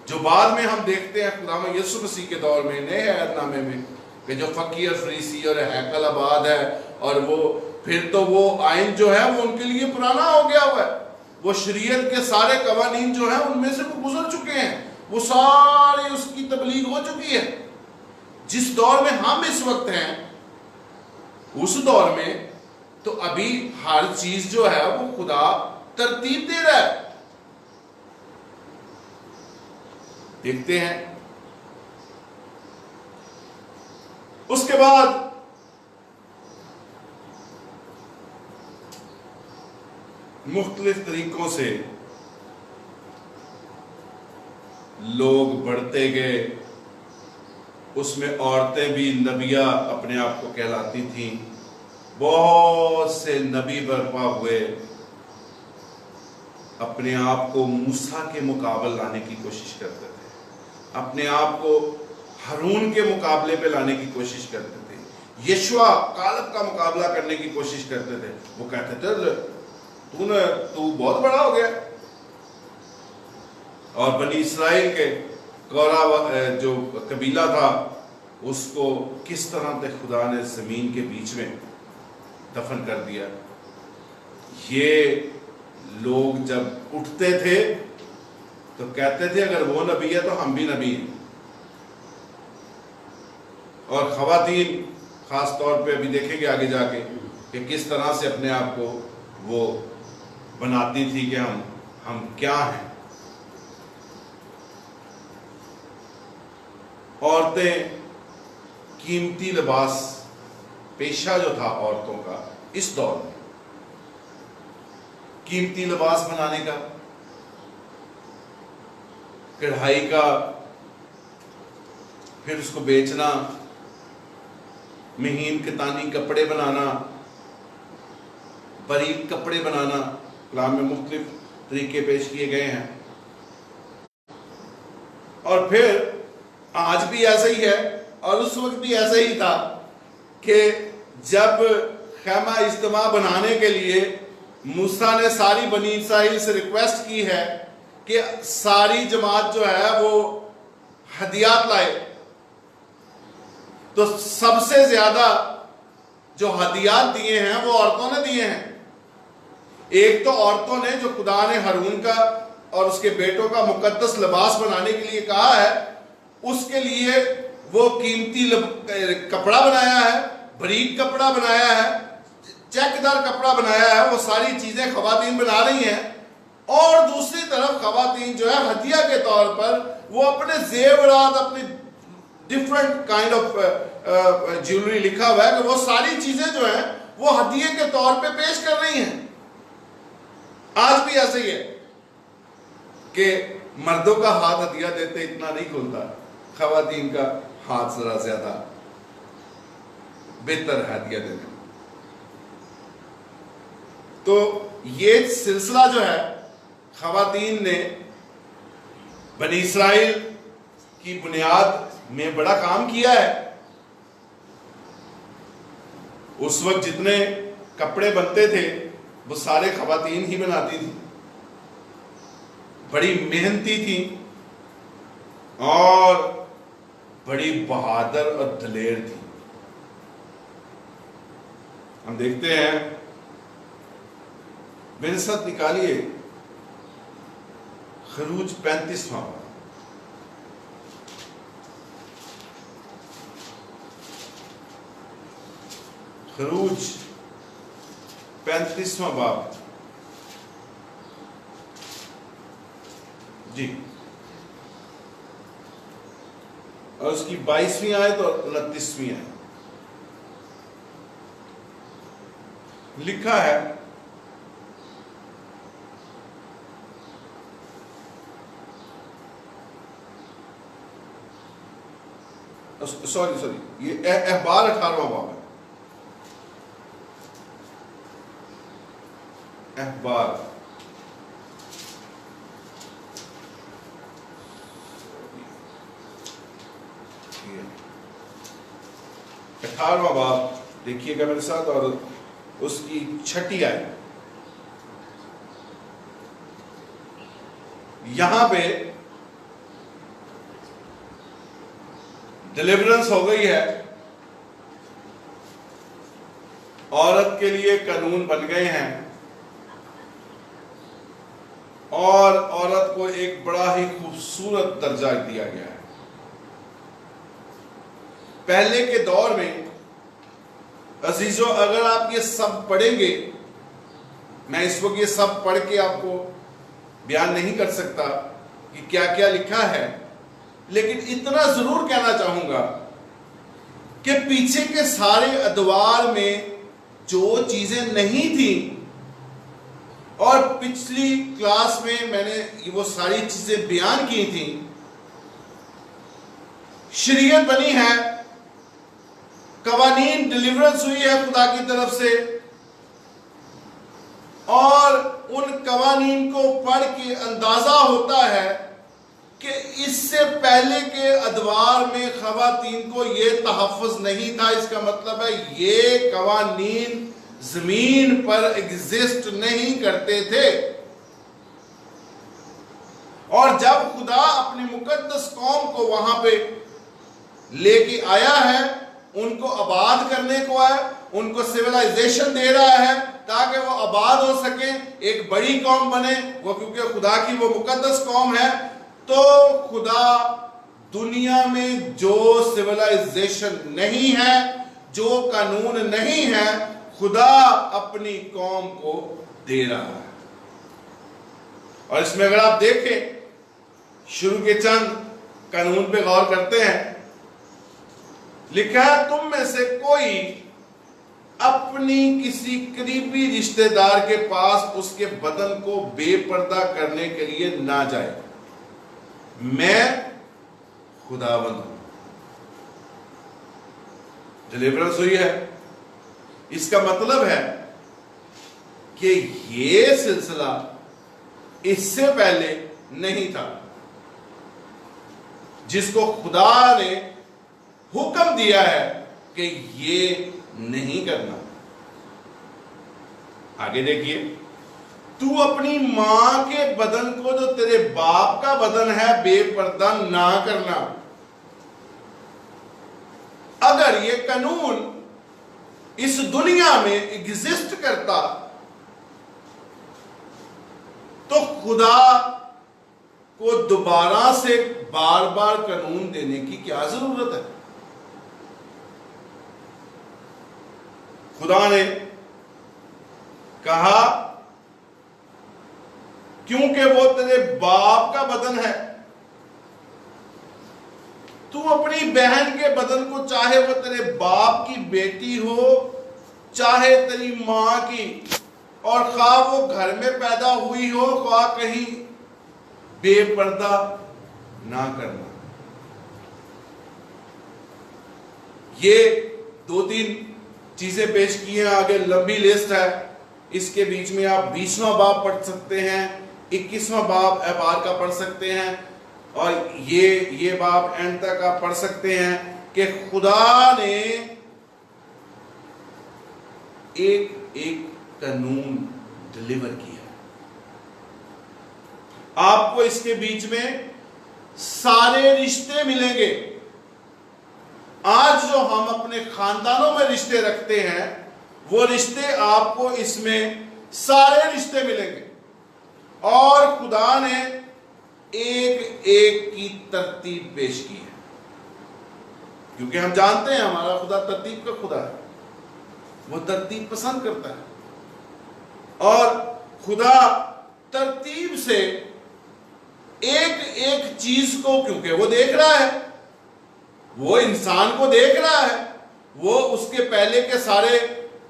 جو بعد میں ہم دیکھتے ہیں خدا یسوع مسیح کے دور میں نئے عہد نامے میں کہ جو فقی اور فریسی اور ہیکل آباد ہے، اور وہ پھر تو وہ آئین جو ہے وہ ان کے لیے پرانا ہو گیا ہوا ہے. وہ شریعت کے سارے قوانین جو ہیں ان میں سے وہ گزر چکے ہیں، وہ سارے اس کی تبلیغ ہو چکی ہے. جس دور میں ہم اس وقت ہیں اس دور میں تو ابھی ہر چیز جو ہے وہ خدا ترتیب دے رہا ہے. دیکھتے ہیں اس کے بعد مختلف طریقوں سے لوگ بڑھتے گئے. اس میں عورتیں بھی نبیہ اپنے آپ کو کہلاتی تھیں. بہت سے نبی برپا ہوئے، اپنے آپ کو موسیٰ کے مقابل لانے کی کوشش کرتے تھے، اپنے آپ کو ہارون کے مقابلے پہ لانے کی کوشش کرتے تھے، یشوع کالب کا مقابلہ کرنے کی کوشش کرتے تھے. وہ کہتے تھے تو بہت بڑا ہو گیا. اور بنی اسرائیل کے کورہ جو قبیلہ تھا اس کو کس طرح سے خدا نے زمین کے بیچ میں دفن کر دیا. یہ لوگ جب اٹھتے تھے تو کہتے تھے اگر وہ نبی ہے تو ہم بھی نبی ہیں. اور خواتین خاص طور پہ ابھی دیکھیں گے آگے جا کے کہ کس طرح سے اپنے آپ کو وہ بناتی تھی کہ ہم کیا ہیں. عورتیں قیمتی لباس، پیشہ جو تھا عورتوں کا اس دور میں قیمتی لباس بنانے کا، کڑھائی کا، پھر اس کو بیچنا، مہین کتانی کپڑے بنانا، باریک کپڑے بنانا. کلام میں مختلف طریقے پیش کیے گئے ہیں. اور پھر آج بھی ایسا ہی ہے اور اس وقت بھی ایسا ہی تھا کہ جب خیمہ اجتماع بنانے کے لیے موسیٰ نے ساری بنی اسرائیل سے ریکویسٹ کی ہے کہ ساری جماعت جو ہے وہ ہدیات لائے، تو سب سے زیادہ جو ہدیات دیے ہیں وہ عورتوں نے دیے ہیں. ایک تو عورتوں نے جو خدا نے ہارون کا اور اس کے بیٹوں کا مقدس لباس بنانے کے لیے کہا ہے، اس کے لیے وہ قیمتی کپڑا بنایا ہے، باریک کپڑا بنایا ہے، چیک دار کپڑا بنایا ہے. وہ ساری چیزیں خواتین بنا رہی ہیں. اور دوسری طرف خواتین جو ہے ہدیہ کے طور پر وہ اپنے زیورات، اپنی ڈفرنٹ کائنڈ آف جیولری لکھا ہوا ہے کہ وہ ساری چیزیں جو ہیں وہ ہدیے کے طور پہ پیش کر رہی ہیں. آج بھی ایسے ہی ہے کہ مردوں کا ہاتھ ہدیہ دیتے اتنا نہیں کھلتا، خواتین کا ہاتھ ذرا زیادہ بہتر ہے ہدیہ دینے. تو یہ سلسلہ جو ہے خواتین نے بنی اسرائیل کی بنیاد میں بڑا کام کیا ہے. اس وقت جتنے کپڑے بنتے تھے وہ سارے خواتین ہی بناتی تھی. بڑی محنتی تھی اور بڑی بہادر اور دلیر تھی. ہم دیکھتے ہیں، میرے ساتھ نکالیے خروج 35واں باب. خروج 35واں باب. جی اور اس کی 22ویں آیت اور 29ویں آیت لکھا ہے، سوری یہ احبار 18واں باب ہے، احبار 18واں باب دیکھیے گا میرے ساتھ، اور اس کی 6 آیت۔ یہاں پہ ڈیلیورنس ہو گئی ہے، عورت کے لیے قانون بن گئے ہیں، اور عورت کو ایک بڑا ہی خوبصورت درجہ دیا گیا ہے۔ پہلے کے دور میں عزیزو، اگر آپ یہ سب پڑھیں گے، میں اس وقت یہ سب پڑھ کے آپ کو بیان نہیں کر سکتا کہ کیا کیا لکھا ہے، لیکن اتنا ضرور کہنا چاہوں گا کہ پیچھے کے سارے ادوار میں جو چیزیں نہیں تھیں، اور پچھلی کلاس میں میں نے وہ ساری چیزیں بیان کی تھیں، شریعت بنی ہے، قوانین ڈیلیورنس ہوئی ہے خدا کی طرف سے، اور ان قوانین کو پڑھ کے اندازہ ہوتا ہے کہ اس سے پہلے کے ادوار میں خواتین کو یہ تحفظ نہیں تھا۔ اس کا مطلب ہے یہ قوانین زمین پر ایگزسٹ نہیں کرتے تھے، اور جب خدا اپنی مقدس قوم کو وہاں پہ لے کے آیا ہے، ان کو آباد کرنے کو ہے، ان کو سیولائزیشن دے رہا ہے تاکہ وہ آباد ہو سکیں، ایک بڑی قوم بنے وہ، کیونکہ خدا کی وہ مقدس قوم ہے۔ تو خدا دنیا میں جو سیولائزیشن نہیں ہے، جو قانون نہیں ہے، خدا اپنی قوم کو دے رہا ہے۔ اور اس میں اگر آپ دیکھیں، شروع کے چند قانون پہ غور کرتے ہیں، لکھا ہے تم میں سے کوئی اپنی کسی قریبی رشتہ دار کے پاس اس کے بدن کو بے پردہ کرنے کے لیے نہ جائے، میں خداوند ہوں۔ ڈیلیورنس ہوئی ہے، اس کا مطلب ہے کہ یہ سلسلہ اس سے پہلے نہیں تھا، جس کو خدا نے حکم دیا ہے کہ یہ نہیں کرنا۔ آگے دیکھیے، تو اپنی ماں کے بدن کو جو تیرے باپ کا بدن ہے بے پردہ نہ کرنا۔ اگر یہ قانون اس دنیا میں ایگزسٹ کرتا تو خدا کو دوبارہ سے بار بار قانون دینے کی کیا ضرورت ہے؟ خدا نے کہا کیونکہ وہ تیرے باپ کا بدن ہے، تو اپنی بہن کے بدن کو، چاہے وہ تیرے باپ کی بیٹی ہو، چاہے تیری ماں کی، اور خواہ وہ گھر میں پیدا ہوئی ہو، خواہ کہیں، بے پردہ نہ کرنا۔ یہ 2-3 چیزیں پیش کی ہیں، آگے لمبی لسٹ ہے، اس کے بیچ میں آپ 20واں باب پڑھ سکتے ہیں، 21واں باب احبار کا پڑھ سکتے ہیں، اور یہ باب اینڈ تک آپ پڑھ سکتے ہیں کہ خدا نے ایک قانون ڈیلیور کیا۔ آپ کو اس کے بیچ میں سارے رشتے ملیں گے۔ آج جو ہم اپنے خاندانوں میں رشتے رکھتے ہیں، وہ رشتے آپ کو اس میں سارے رشتے ملیں گے، اور خدا نے ایک کی ترتیب پیش کی ہے، کیونکہ ہم جانتے ہیں ہمارا خدا ترتیب کا خدا ہے، وہ ترتیب پسند کرتا ہے، اور خدا ترتیب سے ایک چیز کو، کیونکہ وہ دیکھ رہا ہے وہ انسان کو دیکھ رہا ہے، وہ اس کے پہلے کے سارے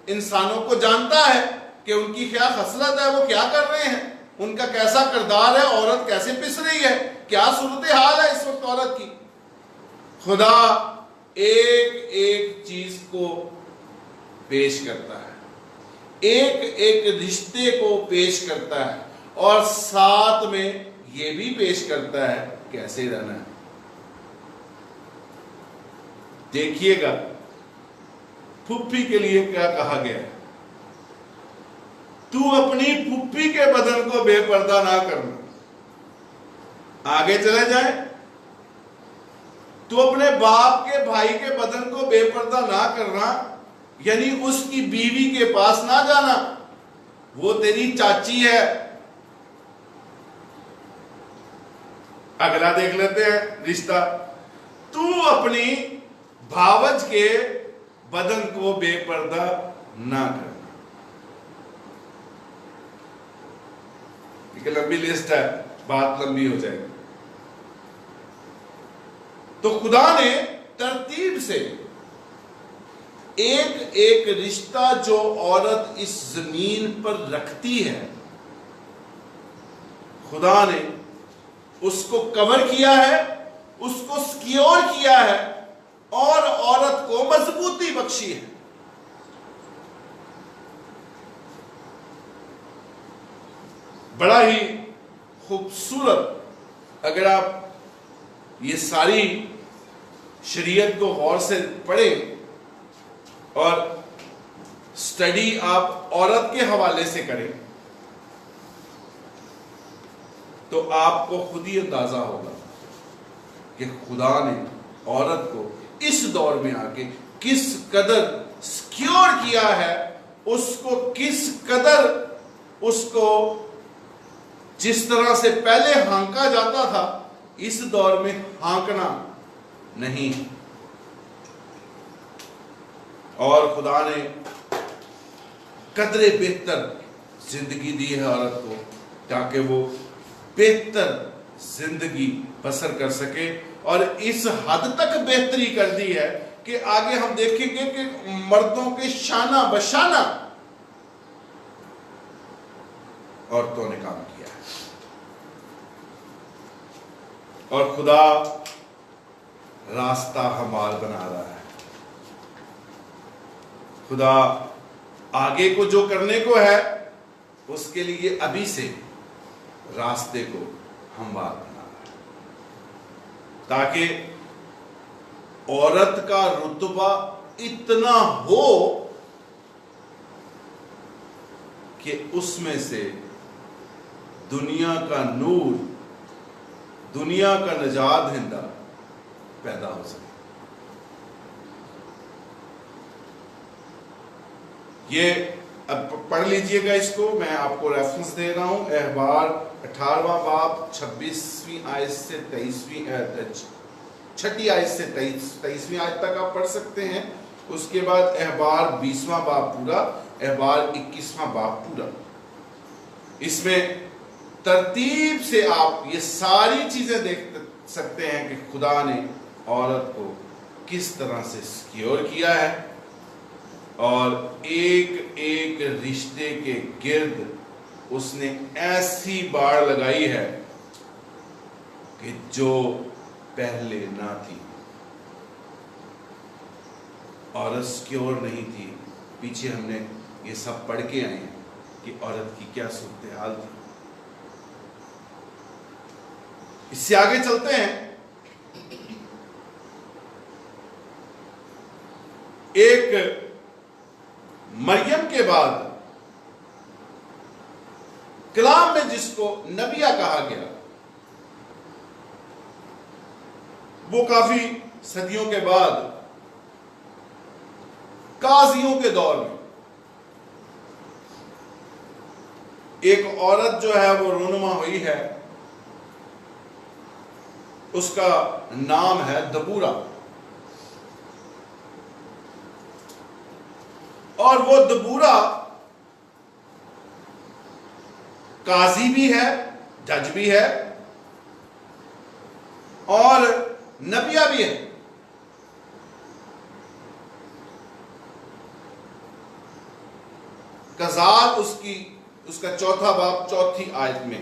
انسانوں کو جانتا ہے کہ ان کی کیا خصلت ہے، وہ کیا کر رہے ہیں، ان کا کیسا کردار ہے، عورت کیسے پس رہی ہے، کیا صورتحال ہے اس وقت عورت کی۔ خدا ایک ایک چیز کو پیش کرتا ہے، ایک ایک رشتے کو پیش کرتا ہے، اور ساتھ میں یہ بھی پیش کرتا ہے کیسے رہنا ہے۔ دیکھیے گا پھپھی کے لیے کیا کہا گیا ہے، تو اپنی پھپھی کے بدن کو بے پردہ نہ کرنا۔ آگے چلے جائیں، تو اپنے باپ کے بھائی کے بدن کو بے پردہ نہ کرنا، یعنی اس کی بیوی کے پاس نہ جانا، وہ تیری چاچی ہے۔ اگلا دیکھ لیتے ہیں رشتہ، تو اپنی بھاوج کے بدن کو بے پردہ نہ کرنا۔ ایک لمبی لسٹ ہے، بات لمبی ہو جائے گی۔ تو خدا نے ترتیب سے ایک ایک رشتہ جو عورت اس زمین پر رکھتی ہے، خدا نے اس کو کور کیا ہے، اس کو سکیور کیا ہے، اور عورت کو مضبوطی بخشی ہے۔ بڑا ہی خوبصورت، اگر آپ یہ ساری شریعت کو غور سے پڑھیں اور سٹڈی آپ عورت کے حوالے سے کریں، تو آپ کو خود ہی اندازہ ہوگا کہ خدا نے عورت کو اس دور میں آ کے کس قدر سکیور کیا ہے، اس کو کس قدر، اس کو جس طرح سے پہلے ہانکا جاتا تھا، اس دور میں ہانکنا نہیں۔ اور خدا نے قدرے بہتر زندگی دی ہے عورت کو، تاکہ وہ بہتر زندگی بسر کر سکے، اور اس حد تک بہتری کر دی ہے کہ آگے ہم دیکھیں گے کہ مردوں کے شانہ بشانہ عورتوں نے کام کیا ہے۔ اور خدا راستہ ہموار بنا رہا ہے۔ خدا آگے کو جو کرنے کو ہے، اس کے لیے ابھی سے راستے کو ہموار بنا رہا ہے، تاکہ عورت کا رتبہ اتنا ہو کہ اس میں سے دنیا کا نور، دنیا کا نجات دہندہ پیدا ہو سکے۔ یہ اب پڑھ لیجئے گا اس کو، میں آپ کو ریفرنس دے رہا ہوں، احبار 18واں باب 26ویں آیت سے 6 آیت سے 23ویں آیت تک آپ پڑھ سکتے ہیں۔ اس کے بعد احبار 20واں باب پورا، احبار 21واں باب پورا۔ اس میں ترتیب سے آپ یہ ساری چیزیں دیکھ سکتے ہیں کہ خدا نے عورت کو کس طرح سے سکیور کیا ہے، اور ایک ایک رشتے کے گرد اس نے ایسی باڑ لگائی ہے کہ جو پہلے نہ تھی۔ عورت سکیور نہیں تھی، پیچھے ہم نے یہ سب پڑھ کے آئے ہیں کہ عورت کی کیا صورتحال تھی۔ اس سے آگے چلتے ہیں۔ ایک مریم کے بعد کلام میں جس کو نبیہ کہا گیا، وہ کافی صدیوں کے بعد قاضیوں کے دور میں ایک عورت جو ہے وہ رونما ہوئی ہے، اس کا نام ہے دبورہ، اور وہ دبورہ قاضی بھی ہے، جج بھی ہے، اور نبیہ بھی ہے۔ قضات اس کا چوتھا باب چوتھی آیت میں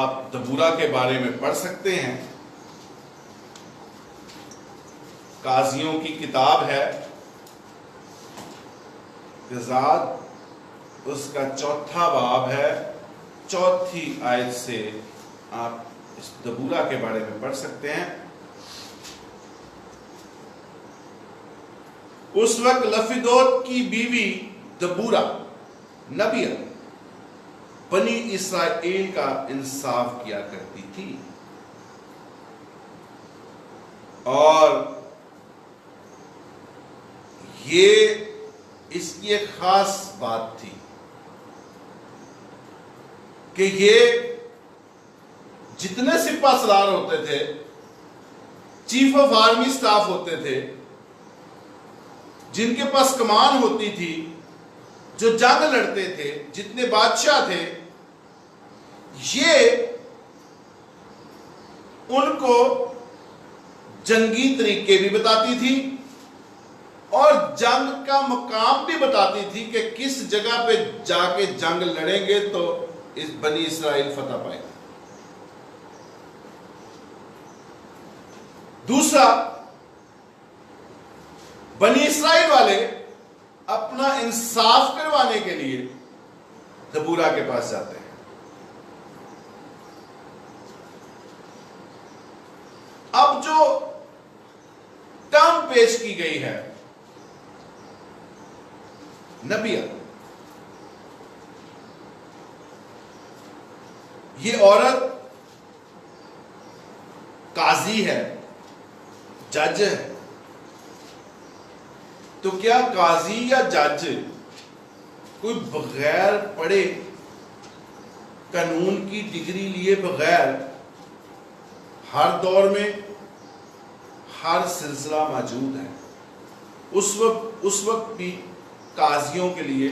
آپ دبورا کے بارے میں پڑھ سکتے ہیں. قاضیوں کی کتاب ہے، قضات اس کا چوتھا باب ہے، چوتھی آیت سے آپ اس دبورا کے بارے میں پڑھ سکتے ہیں. اس وقت لفیدوت کی بیوی دبورا نبیہ بنی اسرائیل کا انصاف کیا کرتی تھی، اور یہ اس کی ایک خاص بات تھی کہ یہ جتنے سپاہ سالار ہوتے تھے، چیف آف آرمی سٹاف ہوتے تھے، جن کے پاس کمان ہوتی تھی، جو جنگ لڑتے تھے، جتنے بادشاہ تھے، یہ ان کو جنگی طریقے بھی بتاتی تھی اور جنگ کا مقام بھی بتاتی تھی کہ کس جگہ پہ جا کے جنگ لڑیں گے تو اس بنی اسرائیل فتح پائے گا. دوسرا، بنی اسرائیل والے اپنا انصاف کروانے کے لیے دبورا کے پاس جاتے ہیں. اب جو ٹرم پیش کی گئی ہے نبیہ، یہ عورت قاضی ہے، جج ہے. تو کیا قاضی یا جج کوئی بغیر پڑھے، قانون کی ڈگری لیے بغیر ہر دور میں ہر سلسلہ موجود ہے؟ اس وقت بھی قاضیوں کے لیے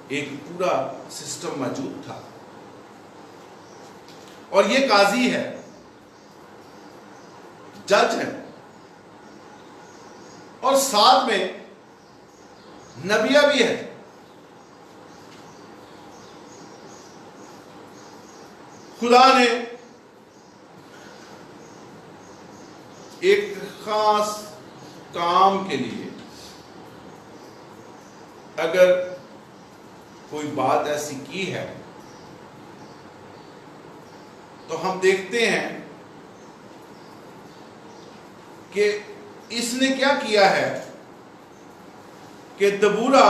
ایک پورا سسٹم موجود تھا، اور یہ قاضی ہے، جج ہے، اور ساتھ میں نبیہ بھی ہے. خدا نے ایک خاص کام کے لیے اگر کوئی بات ایسی کی ہے تو ہم دیکھتے ہیں کہ اس نے کیا کیا ہے کہ دبورا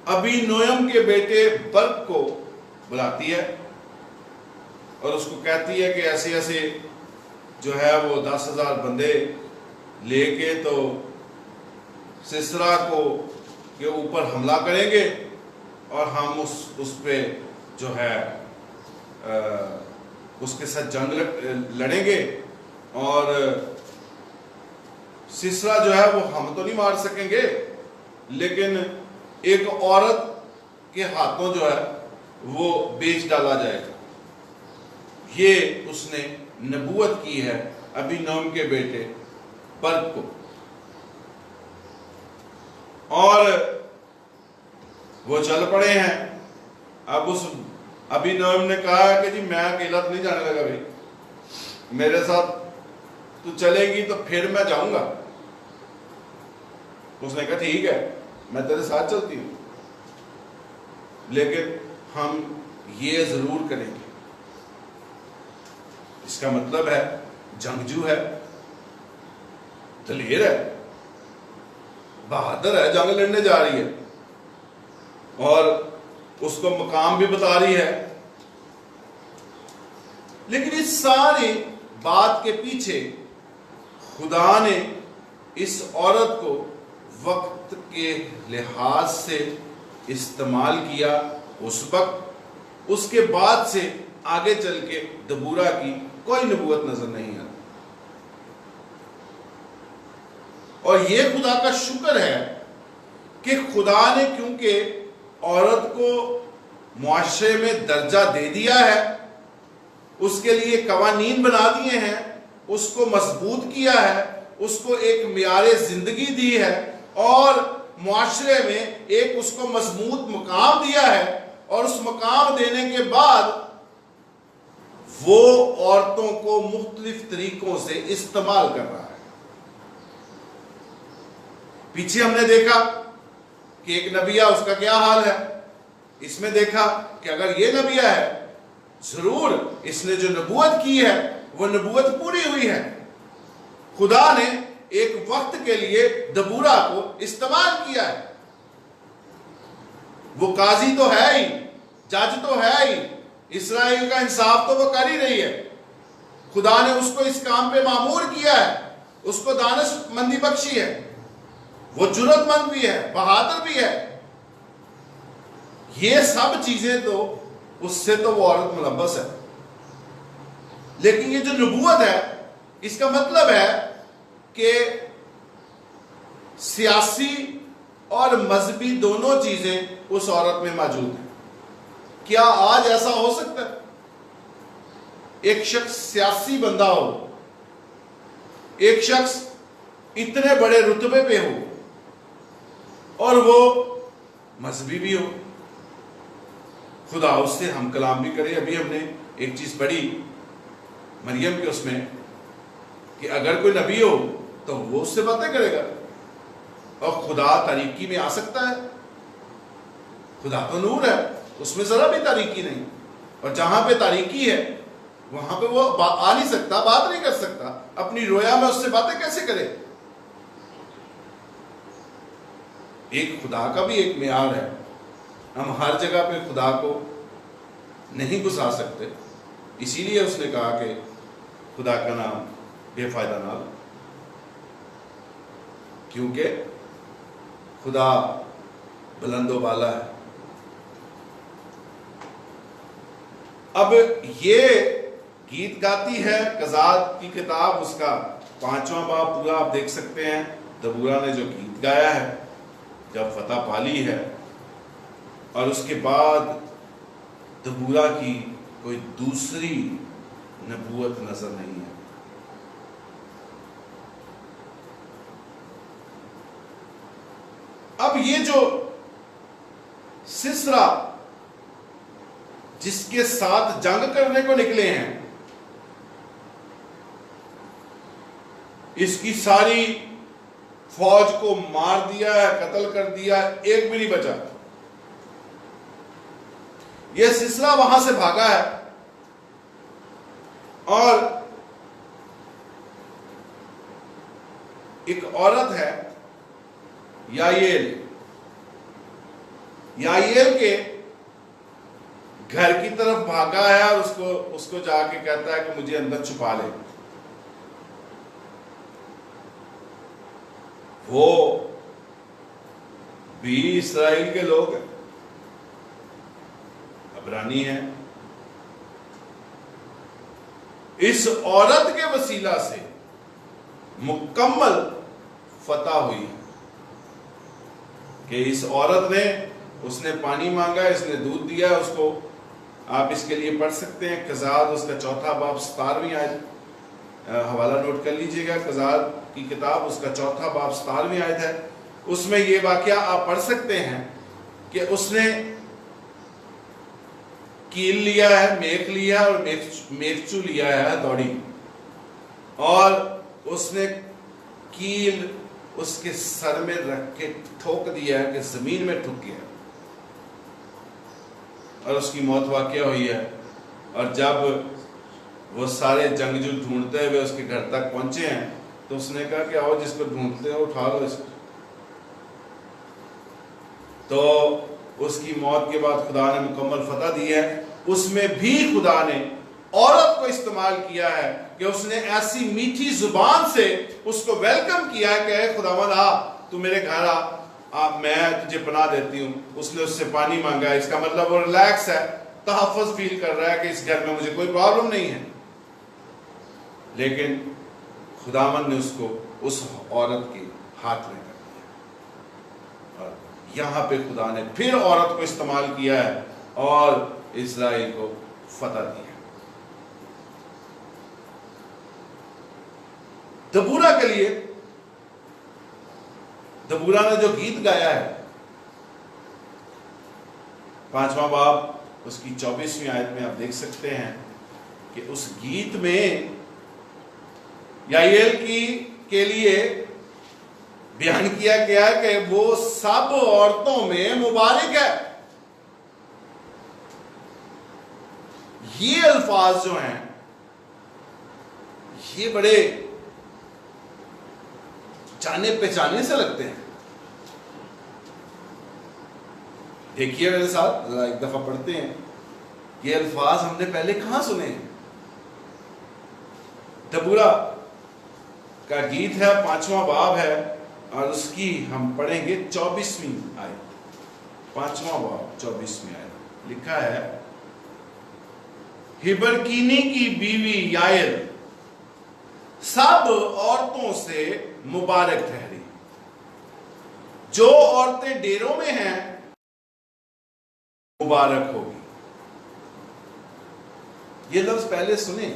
ابھی نویم کے بیٹے برق کو بلاتی ہے اور اس کو کہتی ہے کہ ایسے ایسے جو ہے وہ 10,000 بندے لے کے تو سسرا کو کے اوپر حملہ کریں گے اور ہم اس پہ جو ہے اس کے ساتھ جنگ لڑیں گے، اور سسرا جو ہے وہ ہم تو نہیں مار سکیں گے، لیکن ایک عورت کے ہاتھوں جو ہے وہ بیچ ڈالا جائے گا. یہ اس نے نبوت کی ہے ابھی نوم کے بیٹے برق کو، اور وہ چل پڑے ہیں. اب اس ابھی نوم نے کہا کہ جی میں اکیلا تو نہیں جانے لگا، بھائی میرے ساتھ تو چلے گی تو پھر میں جاؤں گا. اس نے کہا ٹھیک ہے میں تیرے ساتھ چلتی ہوں، لیکن ہم یہ ضرور کریں گے. اس کا مطلب ہے جنگجو ہے، دلیر ہے، بہادر ہے، جنگ لڑنے جا رہی ہے اور اس کو مقام بھی بتا رہی ہے. لیکن اس ساری بات کے پیچھے خدا نے اس عورت کو وقت کے لحاظ سے استعمال کیا. اس وقت اس کے بعد سے آگے چل کے دبورا کی کوئی نبوت نظر نہیں آتی. اور یہ خدا کا شکر ہے کہ خدا نے کیونکہ عورت کو معاشرے میں درجہ دے دیا ہے، اس کے لیے قوانین بنا دیے ہیں، اس کو مضبوط کیا ہے، اس کو ایک معیار زندگی دی ہے اور معاشرے میں ایک اس کو مضبوط مقام دیا ہے، اور اس مقام دینے کے بعد وہ عورتوں کو مختلف طریقوں سے استعمال کر رہا ہے۔ پیچھے ہم نے دیکھا کہ ایک نبیہ، اس کا کیا حال ہے، اس میں دیکھا کہ اگر یہ نبیہ ہے ضرور اس نے جو نبوت کی ہے وہ نبوت پوری ہوئی ہے۔ خدا نے ایک وقت کے لیے دبورہ کو استعمال کیا ہے، وہ قاضی تو ہے ہی، جج تو ہے ہی، اسرائیل کا انصاف تو وہ کر ہی رہی ہے، خدا نے اس کو اس کام پہ مامور کیا ہے، اس کو دانش مندی بخشی ہے، وہ جرات مند بھی ہے، بہادر بھی ہے، یہ سب چیزیں تو اس سے تو وہ عورت ملبس ہے۔ لیکن یہ جو نبوت ہے اس کا مطلب ہے کہ سیاسی اور مذہبی دونوں چیزیں اس عورت میں موجود ہیں۔ کیا آج ایسا ہو سکتا ہے ایک شخص سیاسی بندہ ہو، ایک شخص اتنے بڑے رتبے پہ ہو اور وہ مذہبی بھی ہو، خدا اس سے ہم کلام بھی کرے؟ ابھی ہم نے ایک چیز پڑھی مریم کے اس میں کہ اگر کوئی نبی ہو تو وہ اس سے باتیں کرے گا، اور خدا تاریکی میں آ سکتا ہے؟ خدا تو نور ہے، اس میں ذرا بھی تاریکی نہیں، اور جہاں پہ تاریکی ہے وہاں پہ وہ آ نہیں سکتا، بات نہیں کر سکتا، اپنی رویا میں اس سے باتیں کیسے کرے؟ ایک خدا کا بھی ایک معیار ہے، ہم ہر جگہ پہ خدا کو نہیں گھسا سکتے، اسی لیے اس نے کہا کہ خدا کا نام بے فائدہ نہ لو، کیونکہ خدا بلند و بالا ہے۔ اب یہ گیت گاتی ہے قضات کی کتاب، اس کا 5واں باب پورا آپ دیکھ سکتے ہیں، دبورہ نے جو گیت گایا ہے جب فتح پالی ہے، اور اس کے بعد دبورہ کی کوئی دوسری نبوت نظر نہیں ہے۔ اب یہ جو سسرا جس کے ساتھ جنگ کرنے کو نکلے ہیں، اس کی ساری فوج کو مار دیا ہے، قتل کر دیا ہے، ایک بھی نہیں بچا۔ یہ سسرا وہاں سے بھاگا ہے، اور ایک عورت ہے یائیل کے گھر کی طرف بھاگا ہے، اور اس کو جا کے کہتا ہے کہ مجھے اندر چھپا لے۔ وہ بھی اسرائیل کے لوگ ہیں، عبرانی ہیں، اس عورت کے وسیلہ سے مکمل فتح ہوئی ہے کہ اس عورت نے، اس نے پانی مانگا، اس نے دودھ دیا، اس کو آپ اس کے لیے پڑھ سکتے ہیں قضات اس کا 4 باب 17ویں آیت، حوالہ نوٹ کر لیجئے گا، قضات کی کتاب اس کا 4 باب 17ویں آیت ہے، اس میں یہ واقعہ آپ پڑھ سکتے ہیں کہ اس نے کیل لیا ہے، میخ لیا اور میخچو لیا ہے دوڑی، اور اس نے کیل اس کے سر میں رکھ کے ٹھوک دیا ہے کہ زمین میں ٹھک گیا، اور اس کی موت واقع ہوئی ہے۔ اور جب وہ سارے جنگجو ڈھونڈتے ہوئے اس کے گھر تک پہنچے ہیں تو اس نے کہا کہ آؤ جس کو ڈھونڈتے ہیں اٹھا لو اس کو۔ تو اس کی موت کے بعد خدا نے مکمل فتح دی ہے۔ اس میں بھی خدا نے عورت کو استعمال کیا ہے کہ اس نے ایسی میٹھی زبان سے اس کو ویلکم کیا ہے کہ اے خداوند آ، تو میرے گھر آ، میں تجھے پناہ دیتی ہوں۔ اس نے اس سے پانی مانگا، اس کا مطلب وہ ریلیکس ہے، تحفظ فیل کر رہا ہے کہ اس گھر میں مجھے کوئی پرابلم نہیں ہے۔ لیکن خداوند نے اس کو اس عورت کے ہاتھ میں کر دیا، اور یہاں پہ خدا نے پھر عورت کو استعمال کیا ہے اور اسرائیل کو فتح دیا۔ دبورا کے لیے دبورا نے جو گیت گایا ہے 5واں باب اس کی 24ویں آیت میں آپ دیکھ سکتے ہیں کہ اس گیت میں یائیل کے لیے بیان کیا گیا کہ وہ سب عورتوں میں مبارک ہے. یہ الفاظ جو ہیں یہ بڑے جانے پہچانے سے لگتے ہیں. دیکھیے میرے ساتھ ذرا ایک دفعہ پڑھتے ہیں. یہ الفاظ ہم نے پہلے کہاں سنے ہیں؟ دبورا کا گیت ہے 5واں باب ہے اور اس کی ہم پڑھیں گے 24ویں آیت. 5واں باب 24ویں آیت لکھا ہے ہبرکینی کی بیوی یائل سب عورتوں سے مبارک ٹھہری. جو عورتیں ڈیروں میں ہیں مبارک ہوگی. یہ لفظ پہلے سنیں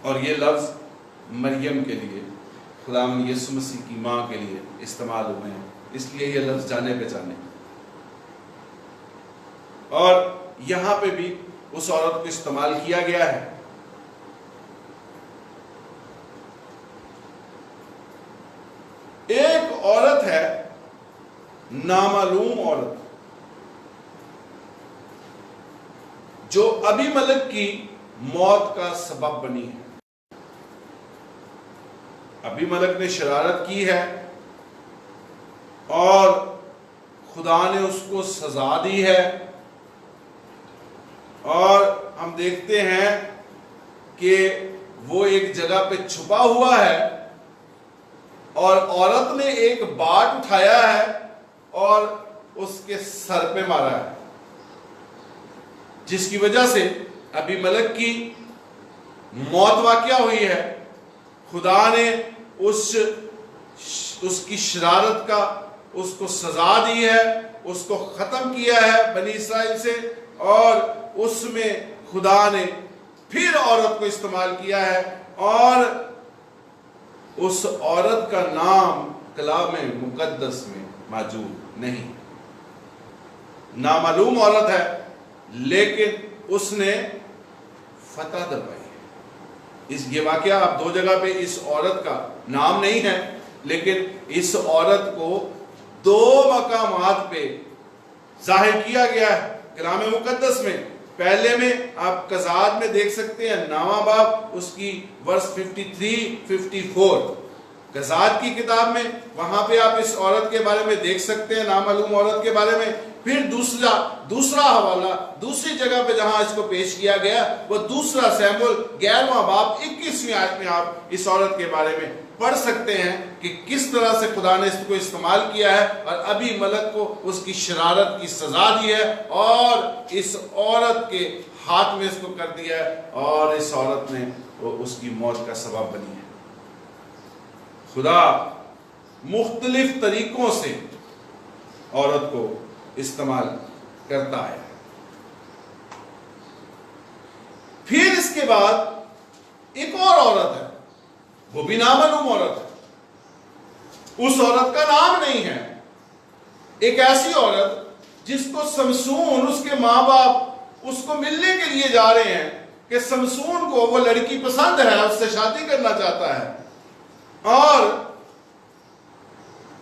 اور یہ لفظ مریم کے لیے خداوند یسوع مسیح کی ماں کے لیے استعمال ہوئے ہیں. اس لیے یہ لفظ جانے پہچانے. اور یہاں پہ بھی اس عورت کو استعمال کیا گیا ہے. ایک عورت ہے نامعلوم عورت جو ابی ملک کی موت کا سبب بنی ہے. ابی ملک نے شرارت کی ہے اور خدا نے اس کو سزا دی ہے. اور ہم دیکھتے ہیں کہ وہ ایک جگہ پہ چھپا ہوا ہے اور عورت نے ایک باٹ اٹھایا ہے اور اس کے سر پہ مارا ہے، جس کی وجہ سے ابی ملک کی موت واقع ہوئی ہے. خدا نے اس کی شرارت کا اس کو سزا دی ہے، اس کو ختم کیا ہے بنی اسرائیل سے. اور اس میں خدا نے پھر عورت کو استعمال کیا ہے اور اس عورت کا نام کلام مقدس میں موجود نہیں. نامعلوم عورت ہے لیکن اس نے فتح دبائی ہے. یہ واقعہ آپ 2 جگہ پہ اس عورت کا نام نہیں ہے لیکن اس عورت کو 2 مقامات پہ ظاہر کیا گیا ہے کلام مقدس میں. پہلے میں آپ قضات میں دیکھ سکتے ہیں 9واں باب اس کی ورس 53-54 قضات کی کتاب میں، وہاں پہ آپ اس عورت کے بارے میں دیکھ سکتے ہیں، نامعلوم عورت کے بارے میں. پھر دوسرا حوالہ دوسری جگہ پہ جہاں اس کو پیش کیا گیا وہ 2 سیموئیل 11واں باب 21ویں آیت میں آپ اس عورت کے بارے میں پڑھ سکتے ہیں کہ کس طرح سے خدا نے اس کو استعمال کیا ہے اور ابی ملک کو اس کی شرارت کی سزا دی ہے اور اس عورت کے ہاتھ میں اس کو کر دیا ہے اور اس عورت نے اس کی موت کا سبب بنی ہے. خدا مختلف طریقوں سے عورت کو استعمال کرتا ہے. پھر اس کے بعد ایک اور عورت ہے، وہ بھی نامعلوم عورت ہے. اس عورت کا نام نہیں ہے. ایک ایسی عورت جس کو سمسون اس کے ماں باپ اس کو ملنے کے لیے جا رہے ہیں کہ سمسون کو وہ لڑکی پسند ہے، اس سے شادی کرنا چاہتا ہے، اور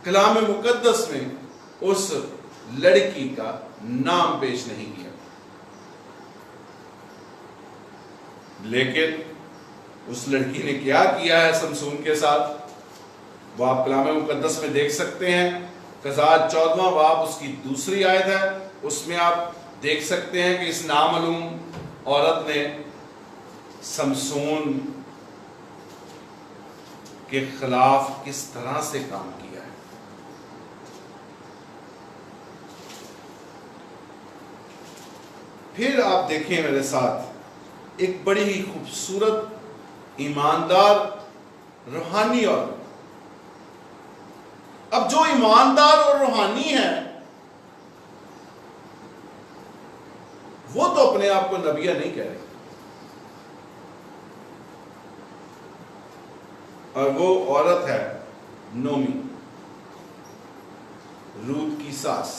کلام مقدس میں اس لڑکی کا نام پیش نہیں کیا. لیکن اس لڑکی نے کیا کیا ہے سمسون کے ساتھ وہ آپ کلام مقدس میں دیکھ سکتے ہیں. قضات 14واں باب اس کی 2 آیت ہے، اس میں آپ دیکھ سکتے ہیں کہ اس نامعلوم عورت نے سمسون کے خلاف کس طرح سے کام کیا ہے. پھر آپ دیکھیں میرے ساتھ ایک بڑی ہی خوبصورت ایماندار روحانی عورت. اب جو ایماندار اور روحانی ہے وہ تو اپنے آپ کو نبیہ نہیں کہہ رہی. اور وہ عورت ہے نومی، روت کی ساس.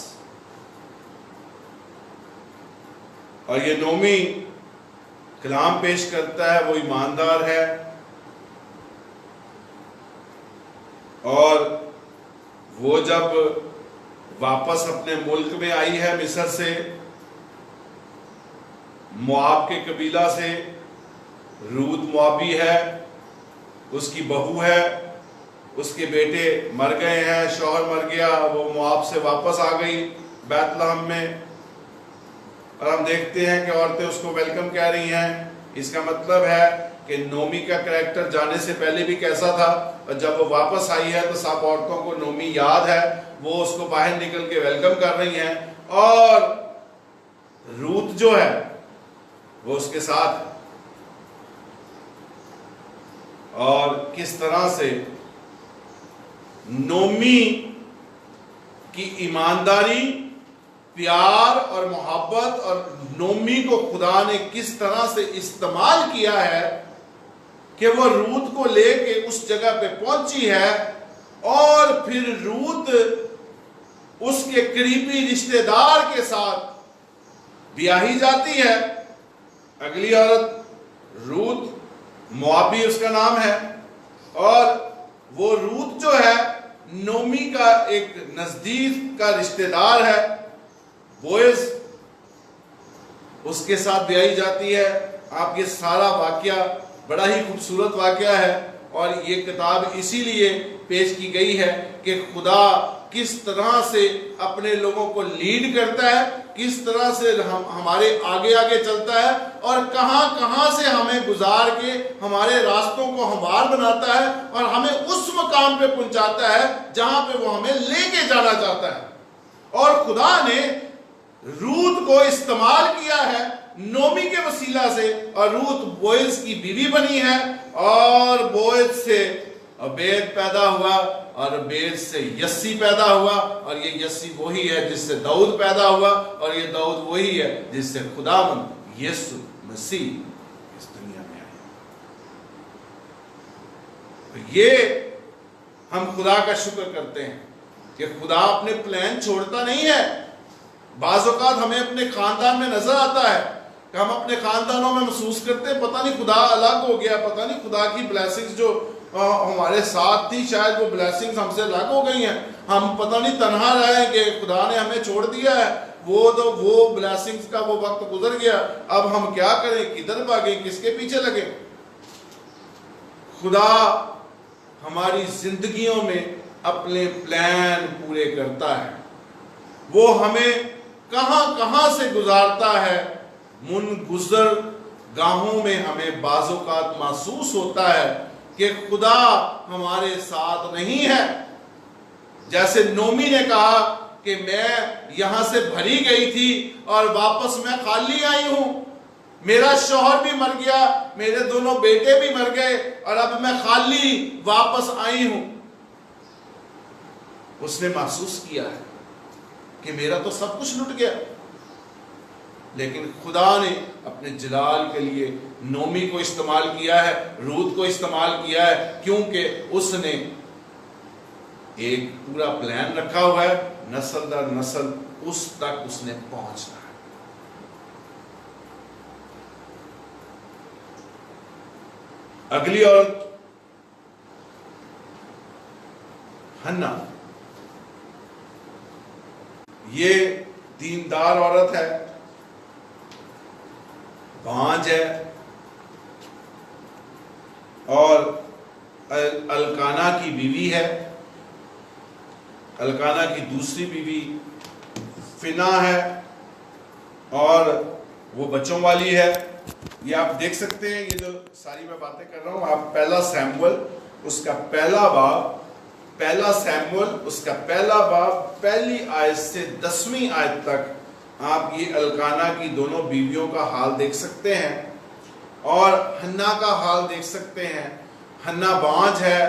اور یہ نومی کلام پیش کرتا ہے، وہ ایماندار ہے اور وہ جب واپس اپنے ملک میں آئی ہے مصر سے، مواب کے قبیلہ سے، روت موابی ہے، اس کی بہو ہے، اس کے بیٹے مر گئے ہیں، شوہر مر گیا، وہ مواب سے واپس آ گئی بیت لحم میں، اور ہم دیکھتے ہیں کہ عورتیں اس کو ویلکم کہہ رہی ہیں. اس کا مطلب ہے کہ نومی کا کریکٹر جانے سے پہلے بھی کیسا تھا، اور جب وہ واپس آئی ہے تو سب عورتوں کو نومی یاد ہے، وہ اس کو باہر نکل کے ویلکم کر رہی ہیں، اور روت جو ہے وہ اس کے ساتھ ہے. اور کس طرح سے نومی کی ایمانداری، پیار اور محبت، اور نومی کو خدا نے کس طرح سے استعمال کیا ہے کہ وہ روت کو لے کے اس جگہ پہ پہنچی ہے، اور پھر روت اس کے قریبی رشتہ دار کے ساتھ بیاہی جاتی ہے. اگلی عورت روت موابی اس کا نام ہے، اور وہ روت جو ہے نومی کا ایک نزدیک کا رشتہ دار ہے. بوئز اس کے ساتھ بیاہی جاتی ہے. آپ یہ سارا واقعہ بڑا ہی خوبصورت واقعہ ہے، اور یہ کتاب اسی لیے پیش کی گئی ہے کہ خدا کس طرح سے اپنے لوگوں کو لیڈ کرتا ہے، کس طرح سے ہمارے آگے آگے چلتا ہے، اور کہاں کہاں سے ہمیں گزار کے ہمارے راستوں کو ہموار بناتا ہے، اور ہمیں اس مقام پہ پہنچاتا ہے جہاں پہ وہ ہمیں لے کے جانا چاہتا ہے. اور خدا نے روت کو استعمال کیا ہے نومی کے وسیلہ سے، اور روت بوئز کی بیوی بنی ہے، اور بوئز سے عبید پیدا ہوا، اور عبید سے یسی پیدا ہوا، اور یہ یسی وہی ہے جس سے داؤد پیدا ہوا، اور یہ داؤد وہی ہے جس سے خداوند یسوع مسیح اس دنیا میں آئے. یہ ہم خدا کا شکر کرتے ہیں کہ خدا اپنے پلان چھوڑتا نہیں ہے. بعض اوقات ہمیں اپنے خاندان میں نظر آتا ہے کہ ہم اپنے خاندانوں میں محسوس کرتے ہیں پتہ نہیں خدا الگ ہو گیا، پتہ نہیں خدا کی بلیسنگز جو ہمارے ساتھ تھی شاید وہ بلیسنگز ہم سے الگ ہو گئی ہیں، ہم پتہ نہیں تنہا رہے کہ خدا نے ہمیں چھوڑ دیا ہے، وہ بلیسنگز کا وہ وقت گزر گیا، اب ہم کیا کریں، کدھر بھاگیں، کس کے پیچھے لگیں. خدا ہماری زندگیوں میں اپنے پلان پورے کرتا ہے، وہ ہمیں کہاں کہاں سے گزارتا ہے. منگزر گاہوں میں ہمیں بعض اوقات محسوس ہوتا ہے کہ خدا ہمارے ساتھ نہیں ہے. جیسے نومی نے کہا کہ میں یہاں سے بھری گئی تھی اور واپس میں خالی آئی ہوں، میرا شوہر بھی مر گیا، میرے دونوں بیٹے بھی مر گئے، اور اب میں خالی واپس آئی ہوں. اس نے محسوس کیا ہے کہ میرا تو سب کچھ لٹ گیا. لیکن خدا نے اپنے جلال کے لیے نومی کو استعمال کیا ہے، روت کو استعمال کیا ہے، کیونکہ اس نے ایک پورا پلان رکھا ہوا ہے، نسل در نسل اس تک اس نے پہنچنا ہے. اگلی عورت ہنا، یہ دیندار عورت ہے، بانجھ ہے، اور الکانا کی بیوی ہے. الکانا کی دوسری بیوی فنا ہے، اور وہ بچوں والی ہے. یہ آپ دیکھ سکتے ہیں، یہ جو ساری میں باتیں کر رہا ہوں، آپ پہلا سیموئل اس کا پہلا باب، پہلا سیموئل اس کا پہلا باب پہلی آیت سے 10ویں آیت تک آپ یہ الکانا کی دونوں بیویوں کا حال دیکھ سکتے ہیں، اور ہنا کا حال دیکھ سکتے ہیں. ہنا بانجھ ہے،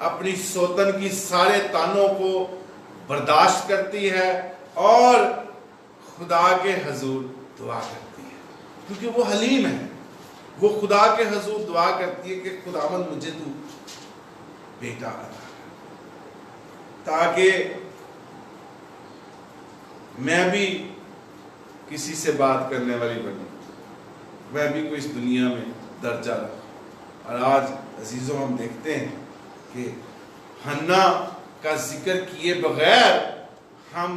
اپنی سوتن کی سارے تانوں کو برداشت کرتی ہے، اور خدا کے حضور دعا کرتی ہے، کیونکہ وہ حلیم ہے. وہ خدا کے حضور دعا کرتی ہے کہ خداوند مجھے تو بیٹا عطا کر، تاکہ میں بھی کسی سے بات کرنے والی بنوں، میں بھی کوئی اس دنیا میں درجہ رکھوں۔ اور آج عزیزوں ہم دیکھتے ہیں کہ حنا کا ذکر کیے بغیر ہم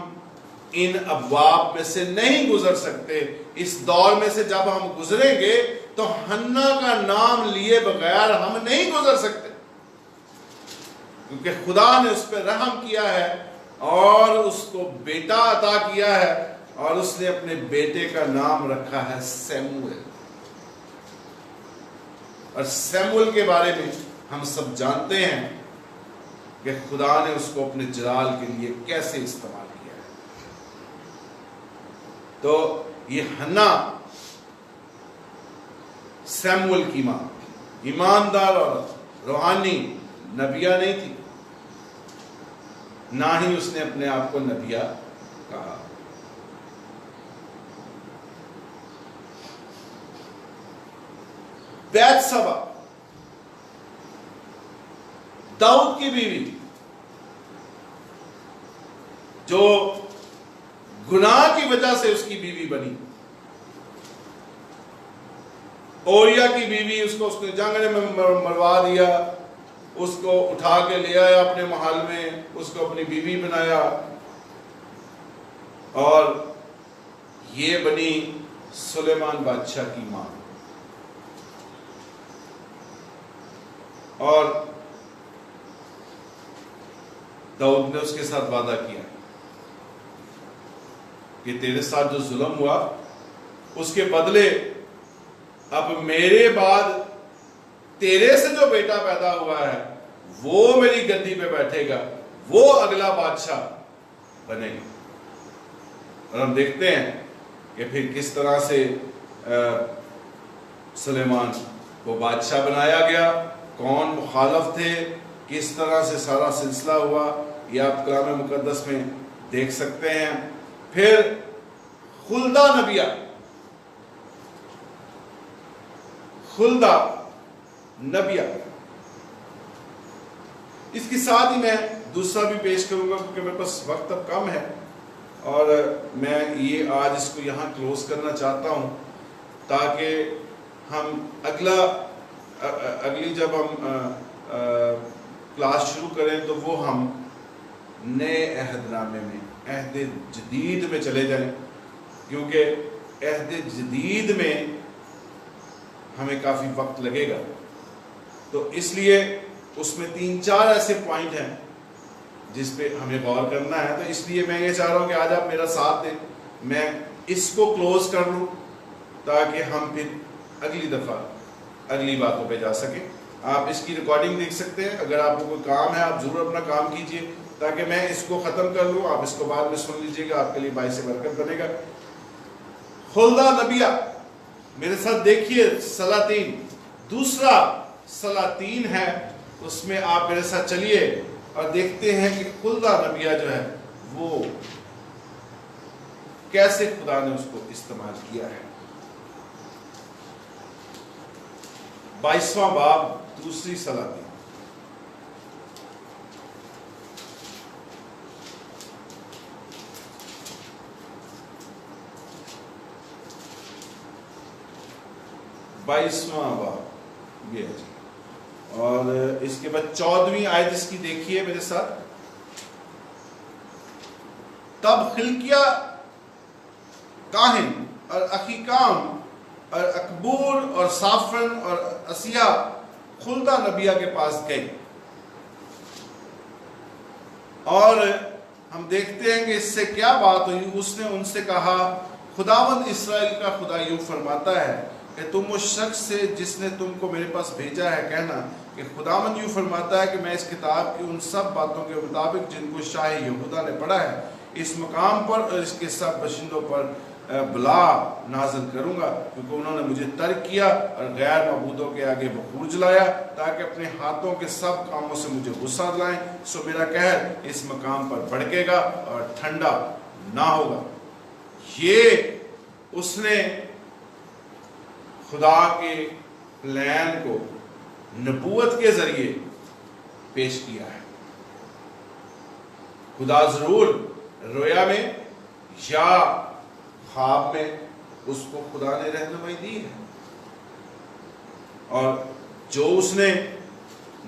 ان ابواب میں سے نہیں گزر سکتے۔ اس دور میں سے جب ہم گزریں گے تو حنا کا نام لیے بغیر ہم نہیں گزر سکتے، کیونکہ خدا نے اس پہ رحم کیا ہے اور اس کو بیٹا عطا کیا ہے، اور اس نے اپنے بیٹے کا نام رکھا ہے سیموئل۔ اور سیموئل کے بارے میں ہم سب جانتے ہیں کہ خدا نے اس کو اپنے جلال کے لیے کیسے استعمال کیا ہے۔ تو یہ حنا سیموئل کی ماں ایماندار اور روحانی نبیہ نہیں تھی، نہ ہی اس نے اپنے آپ کو نبیہ کہا۔ بیتسبا داؤد کی بیوی تھی، جو گناہ کی وجہ سے اس کی بیوی بنی۔ اوریا کی بیوی، اس نے جنگل میں مروا دیا، اس کو اٹھا کے لے آیا اپنے محل میں، اس کو اپنی بیوی بنایا، اور یہ بنی سلیمان بادشاہ کی ماں۔ اور داؤد نے اس کے ساتھ وعدہ کیا کہ تیرے ساتھ جو ظلم ہوا اس کے بدلے اب میرے بعد تیرے سے جو بیٹا پیدا ہوا ہے وہ میری گدی پہ بیٹھے گا، وہ اگلا بادشاہ بنے گا۔ اور ہم دیکھتے ہیں کہ پھر کس طرح سے سلیمان کو بادشاہ بنایا گیا، کون مخالف تھے، کس طرح سے سارا سلسلہ ہوا، یہ آپ کلام مقدس میں دیکھ سکتے ہیں۔ پھر خلدہ نبیہ، خلدہ نبیہ، اس کے ساتھ ہی میں دوسرا بھی پیش کروں گا کیونکہ میرے پاس وقت اب کم ہے، اور میں یہ آج اس کو یہاں کلوز کرنا چاہتا ہوں تاکہ ہم اگلی جب ہم کلاس شروع کریں تو وہ ہم نئے عہد نامے میں، عہد جدید میں چلے جائیں، کیونکہ عہد جدید میں ہمیں کافی وقت لگے گا۔ تو اس لیے اس میں 3-4 ایسے پوائنٹ ہیں جس پہ ہمیں غور کرنا ہے۔ تو اس لیے میں یہ چاہ رہا ہوں کہ آج آپ میرا ساتھ دیں، میں اس کو کلوز کر لوں تاکہ ہم پھر اگلی دفعہ اگلی باتوں پہ جا سکیں۔ آپ اس کی ریکارڈنگ دیکھ سکتے ہیں، اگر آپ کو کوئی کام ہے آپ ضرور اپنا کام کیجئے تاکہ میں اس کو ختم کر لوں، آپ اس کو بعد میں سن لیجئے گا، آپ کے لیے باعث برکت بنے گا۔ خلدہ نبیہ، میرے ساتھ دیکھیے سلاطین، دوسرا سلاطین ہے، اس میں آپ میرے ساتھ چلیے اور دیکھتے ہیں کہ خلدہ نبیہ جو ہے وہ کیسے خدا نے اس کو استعمال کیا ہے۔ 22واں باب، دوسری سلاطین۔ باب یہ ہے جی، اور اس کے بعد 14ویں آیت اس کی دیکھیے میرے ساتھ۔ تب خلقیہ کاہن اور اخیکام اور اکبور اور صافن اور اسیہ خلدہ نبیہ کے پاس گئے، اور ہم دیکھتے ہیں کہ اس سے کیا بات ہوئی۔ اس نے ان سے کہا، خداوند اسرائیل کا خدا یوں فرماتا ہے کہ تم اس شخص سے جس نے تم کو میرے پاس بھیجا ہے کہنا کہ خداوند یوں فرماتا ہے کہ میں اس کتاب کی ان سب باتوں کے مطابق جن کو شاہ یہودا نے پڑھا ہے اس مقام پر اور اس کے سب باشندوں پر بلا نازل کروں گا، کیونکہ انہوں نے مجھے ترک کیا اور غیر معبودوں کے آگے بخور جلایا تاکہ اپنے ہاتھوں کے سب کاموں سے مجھے غصہ دلائیں، سو میرا قہر اس مقام پر بھڑکے گا اور ٹھنڈا نہ ہوگا۔ یہ اس نے خدا کے پلان کو نبوت کے ذریعے پیش کیا ہے۔ خدا ضرور رویا میں یا خواب میں اس کو خدا نے رہنمائی دی ہے، اور جو اس نے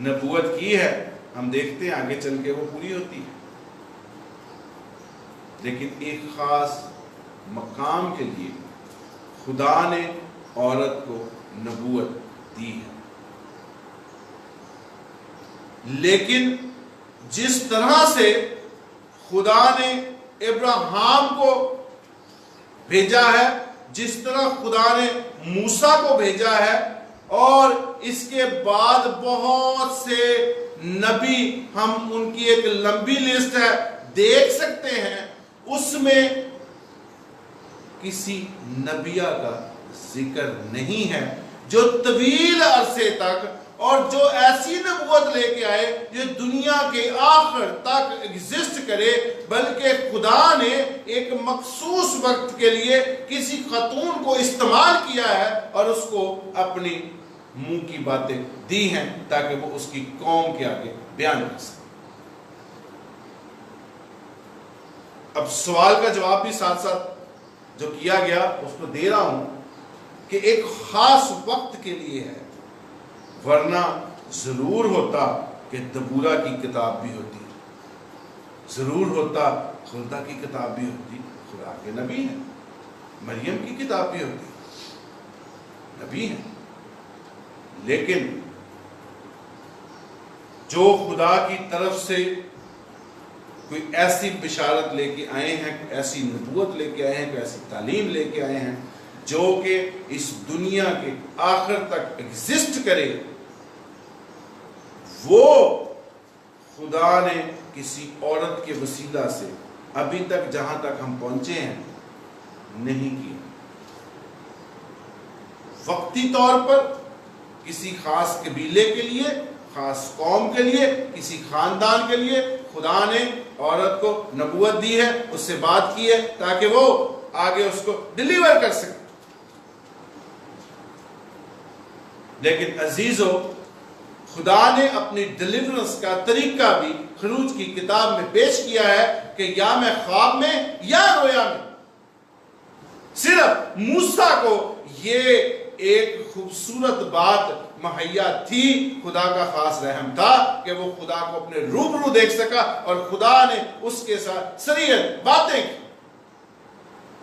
نبوت کی ہے ہم دیکھتے ہیں آگے چل کے وہ پوری ہوتی ہے، لیکن ایک خاص مقام کے لیے خدا نے عورت کو نبوت دی ہے۔ لیکن جس طرح سے خدا نے ابراہیم کو بھیجا ہے، جس طرح خدا نے موسیٰ کو بھیجا ہے، اور اس کے بعد بہت سے نبی، ہم ان کی ایک لمبی لسٹ ہے دیکھ سکتے ہیں، اس میں کسی نبیہ کا ذکر نہیں ہے جو طویل عرصے تک اور جو ایسی نبوت لے کے آئے جو دنیا کے آخر تک ایگزسٹ کرے، بلکہ خدا نے ایک مخصوص وقت کے لیے کسی خاتون کو استعمال کیا ہے اور اس کو اپنی منہ کی باتیں دی ہیں تاکہ وہ اس کی قوم کے آگے بیان کر سکے۔ اب سوال کا جواب بھی ساتھ ساتھ جو کیا گیا اس کو دے رہا ہوں کہ ایک خاص وقت کے لیے ہے، ورنہ ضرور ہوتا کہ دبورہ کی کتاب بھی ہوتی، ضرور ہوتا خلدہ کی کتاب بھی ہوتی، خدا کے نبی ہیں، مریم کی کتاب بھی ہوتی، نبی ہیں، لیکن جو خدا کی طرف سے کوئی ایسی بشارت لے کے آئے ہیں، کوئی ایسی نبوت لے کے آئے ہیں، کوئی ایسی تعلیم لے کے آئے ہیں جو کہ اس دنیا کے آخر تک ایگزسٹ کرے، وہ خدا نے کسی عورت کے وسیلہ سے ابھی تک جہاں تک ہم پہنچے ہیں نہیں کیا۔ وقتی طور پر کسی خاص قبیلے کے لیے، خاص قوم کے لیے، کسی خاندان کے لیے خدا نے عورت کو نبوت دی ہے، اس سے بات کی ہے تاکہ وہ آگے اس کو ڈیلیور کر سکے۔ لیکن عزیزو، خدا نے اپنی ڈیلیورنس کا طریقہ بھی خروج کی کتاب میں پیش کیا ہے کہ یا میں خواب میں یا رویا میں۔ صرف موسیٰ کو یہ ایک خوبصورت بات مہیا تھی، خدا کا خاص رحم تھا کہ وہ خدا کو اپنے روبرو دیکھ سکا، اور خدا نے اس کے ساتھ سریعت باتیں کی۔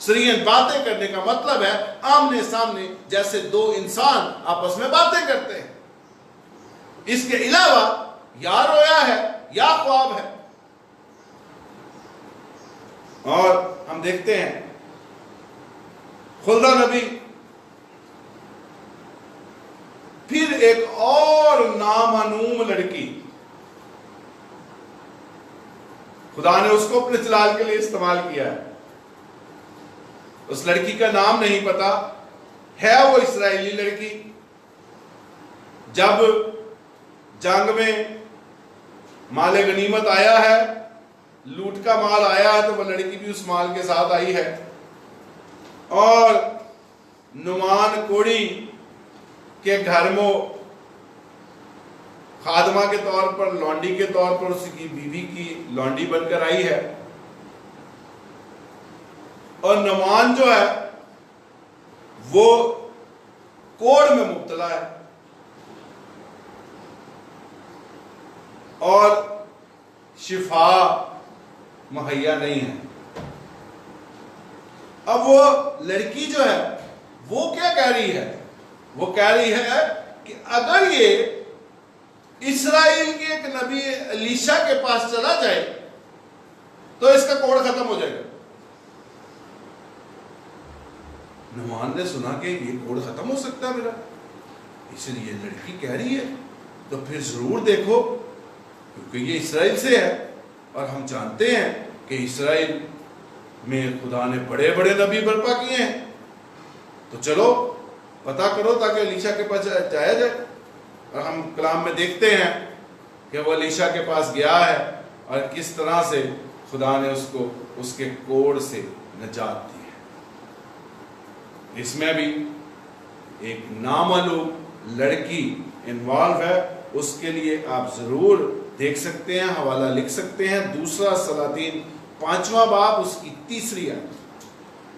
سریعت باتیں کرنے کا مطلب ہے آمنے سامنے جیسے دو انسان آپس میں باتیں کرتے ہیں۔ اس کے علاوہ یا رویا ہے یا خواب ہے۔ اور ہم دیکھتے ہیں خلدہ نبی پھر ایک اور نامعلوم لڑکی، خدا نے اس کو اپنے جلال کے لیے استعمال کیا ہے۔ اس لڑکی کا نام نہیں پتا، ہے وہ اسرائیلی لڑکی۔ جب جنگ میں مال غنیمت آیا ہے، لوٹ کا مال آیا ہے، تو وہ لڑکی بھی اس مال کے ساتھ آئی ہے، اور نعمان کوڑی کے گھر میں خادمہ کے طور پر، لونڈی کے طور پر اس کی بیوی کی لونڈی بن کر آئی ہے، اور نعمان جو ہے وہ کوڑ میں مبتلا ہے اور شفا مہیا نہیں ہے۔ اب وہ لڑکی جو ہے وہ کیا کہہ رہی ہے؟ وہ کہہ رہی ہے کہ اگر یہ اسرائیل کے ایک نبی الیشا کے پاس چلا جائے تو اس کا کوڑ ختم ہو جائے گا۔ نعمان نے سنا کہ یہ کوڑ ختم ہو سکتا ہے میرا، اس لیے لڑکی کہہ رہی ہے تو پھر ضرور دیکھو، کیونکہ یہ اسرائیل سے ہے، اور ہم جانتے ہیں کہ اسرائیل میں خدا نے بڑے بڑے نبی برپا کیے ہیں، تو چلو پتہ کرو تاکہ الیشا کے پاس جایا جائے۔ اور ہم کلام میں دیکھتے ہیں کہ وہ الیشا کے پاس گیا ہے اور کس طرح سے خدا نے اس کو اس کے کوڑ سے نجات دی ہے۔ اس میں بھی ایک نامعلوم لڑکی انوالو ہے، اس کے لیے آپ ضرور دیکھ سکتے ہیں، حوالہ لکھ سکتے ہیں، دوسرا سلاطین 5واں باب اس کی 3 آیت،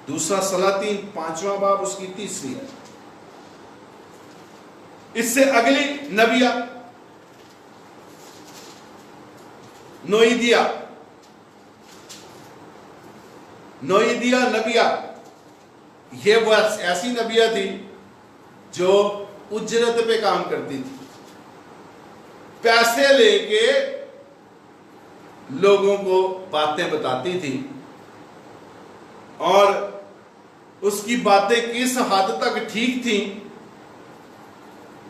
دوسرا سلاطین 5واں باب اس کی 3 آیت۔ اس سے اگلی نبیہ نوئیدیا نبیہ، یہ وہ ایسی نبیہ تھی جو اجرت پہ کام کرتی تھی، پیسے لے کے لوگوں کو باتیں بتاتی تھی، اور اس کی باتیں کس حد تک ٹھیک تھیں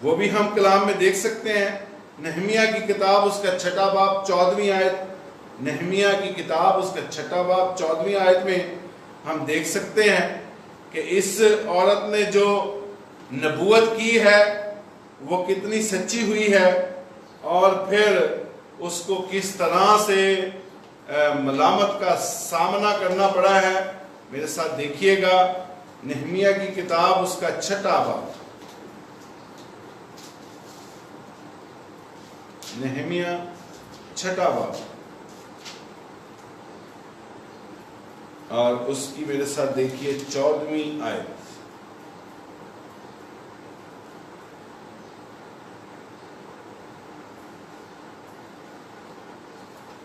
وہ بھی ہم کلام میں دیکھ سکتے ہیں۔ نہمیہ کی کتاب اس کا 6 باب 14ویں آیت، نہمیہ کی کتاب اس کا 6 باب 14ویں آیت میں ہم دیکھ سکتے ہیں کہ اس عورت نے جو نبوت کی ہے وہ کتنی سچی ہوئی ہے، اور پھر اس کو کس طرح سے ملامت کا سامنا کرنا پڑا ہے۔ میرے ساتھ دیکھیے گا، نہمیہ کی کتاب اس کا 6 باب، نہمیہ 6 باب، اور اس کی میرے ساتھ دیکھیے 14ویں آیت۔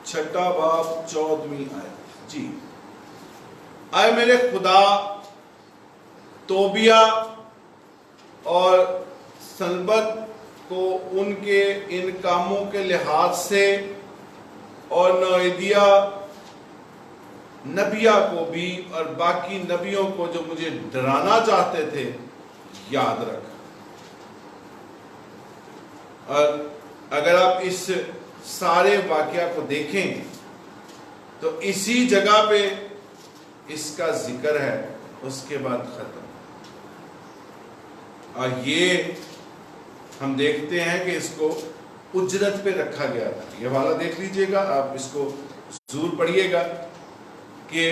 چھٹا باب 14ویں آیت، جی۔ اے میرے خدا، توبیہ اور سنبت کو ان کے ان کاموں کے لحاظ سے، اور نوئیدیا نبیہ کو بھی اور باقی نبیوں کو جو مجھے ڈرانا چاہتے تھے، یاد رکھ۔ اور اگر آپ اس سارے واقعہ کو دیکھیں تو اسی جگہ پہ اس کا ذکر ہے، اس کے بعد ختم۔ اور یہ ہم دیکھتے ہیں کہ اس کو اجرت پہ رکھا گیا تھا۔ یہ حوالہ دیکھ لیجئے گا، آپ اس کو ضرور پڑھیے گا کہ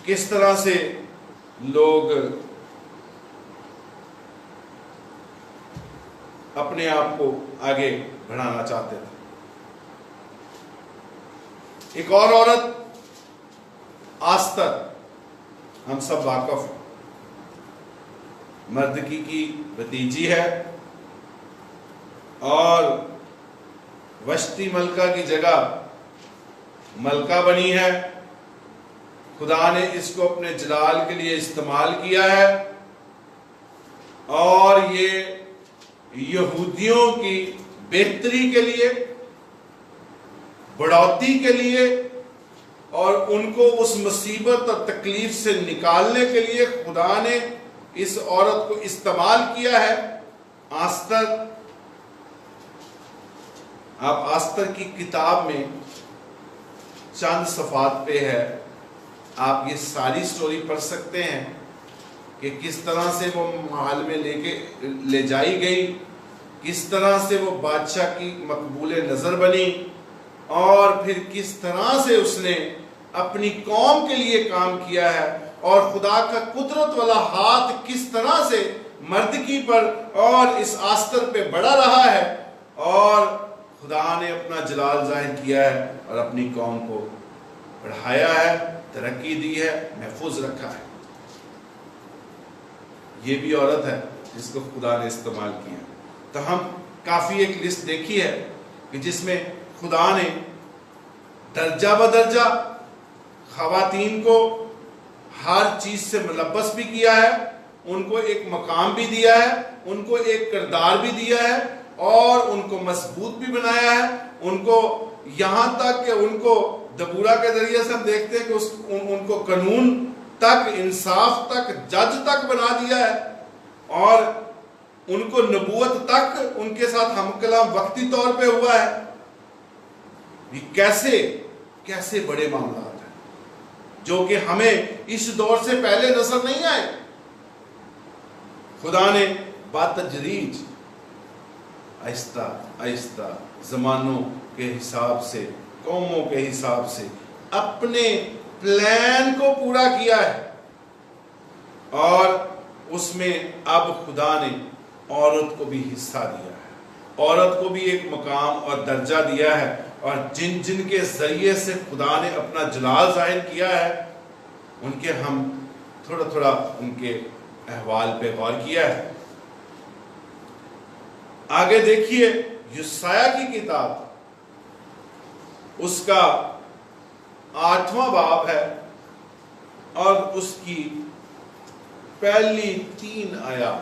کس طرح سے لوگ اپنے آپ کو آگے بڑھانا چاہتے تھے۔ ایک اور عورت آستر، ہم سب واقف ہیں، مردکی کی بھتیجی ہے، اور وشتی ملکہ کی جگہ ملکہ بنی ہے۔ خدا نے اس کو اپنے جلال کے لیے استعمال کیا ہے، اور یہ یہودیوں کی بہتری کے لیے، بڑھوتی کے لیے، اور ان کو اس مصیبت اور تکلیف سے نکالنے کے لیے خدا نے اس عورت کو استعمال کیا ہے۔ آستر، آپ آستر کی کتاب میں چند صفحات پہ ہے، آپ یہ ساری سٹوری پڑھ سکتے ہیں کہ کس طرح سے وہ محل میں لے جائی گئی، کس طرح سے وہ بادشاہ کی مقبول نظر بنی، اور پھر کس طرح سے اس نے اپنی قوم کے لیے کام کیا ہے، اور خدا کا قدرت والا ہاتھ کس طرح سے مردکی پر اور اس آستر پہ بڑھا رہا ہے، اور خدا نے اپنا جلال ظاہر کیا ہے اور اپنی قوم کو بڑھایا ہے، ترقی دی ہے، محفوظ رکھا ہے۔ یہ بھی عورت ہے جس کو خدا نے استعمال کیا۔ تو ہم کافی ایک لسٹ دیکھی ہے کہ جس میں خدا نے درجہ بدرجہ خواتین کو ہر چیز سے ملبس بھی کیا ہے، ان کو ایک مقام بھی دیا ہے، ان کو ایک کردار بھی دیا ہے، اور ان کو مضبوط بھی بنایا ہے، ان کو یہاں تک کہ ان کو دبورہ کے ذریعے سے ہم دیکھتے ہیں کہ ان کو قانون تک، انصاف تک، جج تک بنا دیا ہے، اور ان کو نبوت تک ان کے ساتھ ہم کلام وقتی طور پہ ہوا ہے۔ یہ کیسے بڑے معاملات ہیں جو کہ ہمیں اس دور سے پہلے نظر نہیں آئے۔ خدا نے بتدریج آہستہ آہستہ زمانوں کے حساب سے، قوموں کے حساب سے اپنے پلان کو پورا کیا ہے، اور اس میں اب خدا نے عورت کو بھی حصہ دیا ہے، عورت کو بھی ایک مقام اور درجہ دیا ہے، اور جن جن کے ذریعے سے خدا نے اپنا جلال ظاہر کیا ہے ان کے ہم تھوڑا تھوڑا ان کے احوال پہ غور کیا ہے۔ آگے دیکھیے یسایہ کی کتاب، اس کا 8واں باب ہے اور اس کی پہلی 3 آیات۔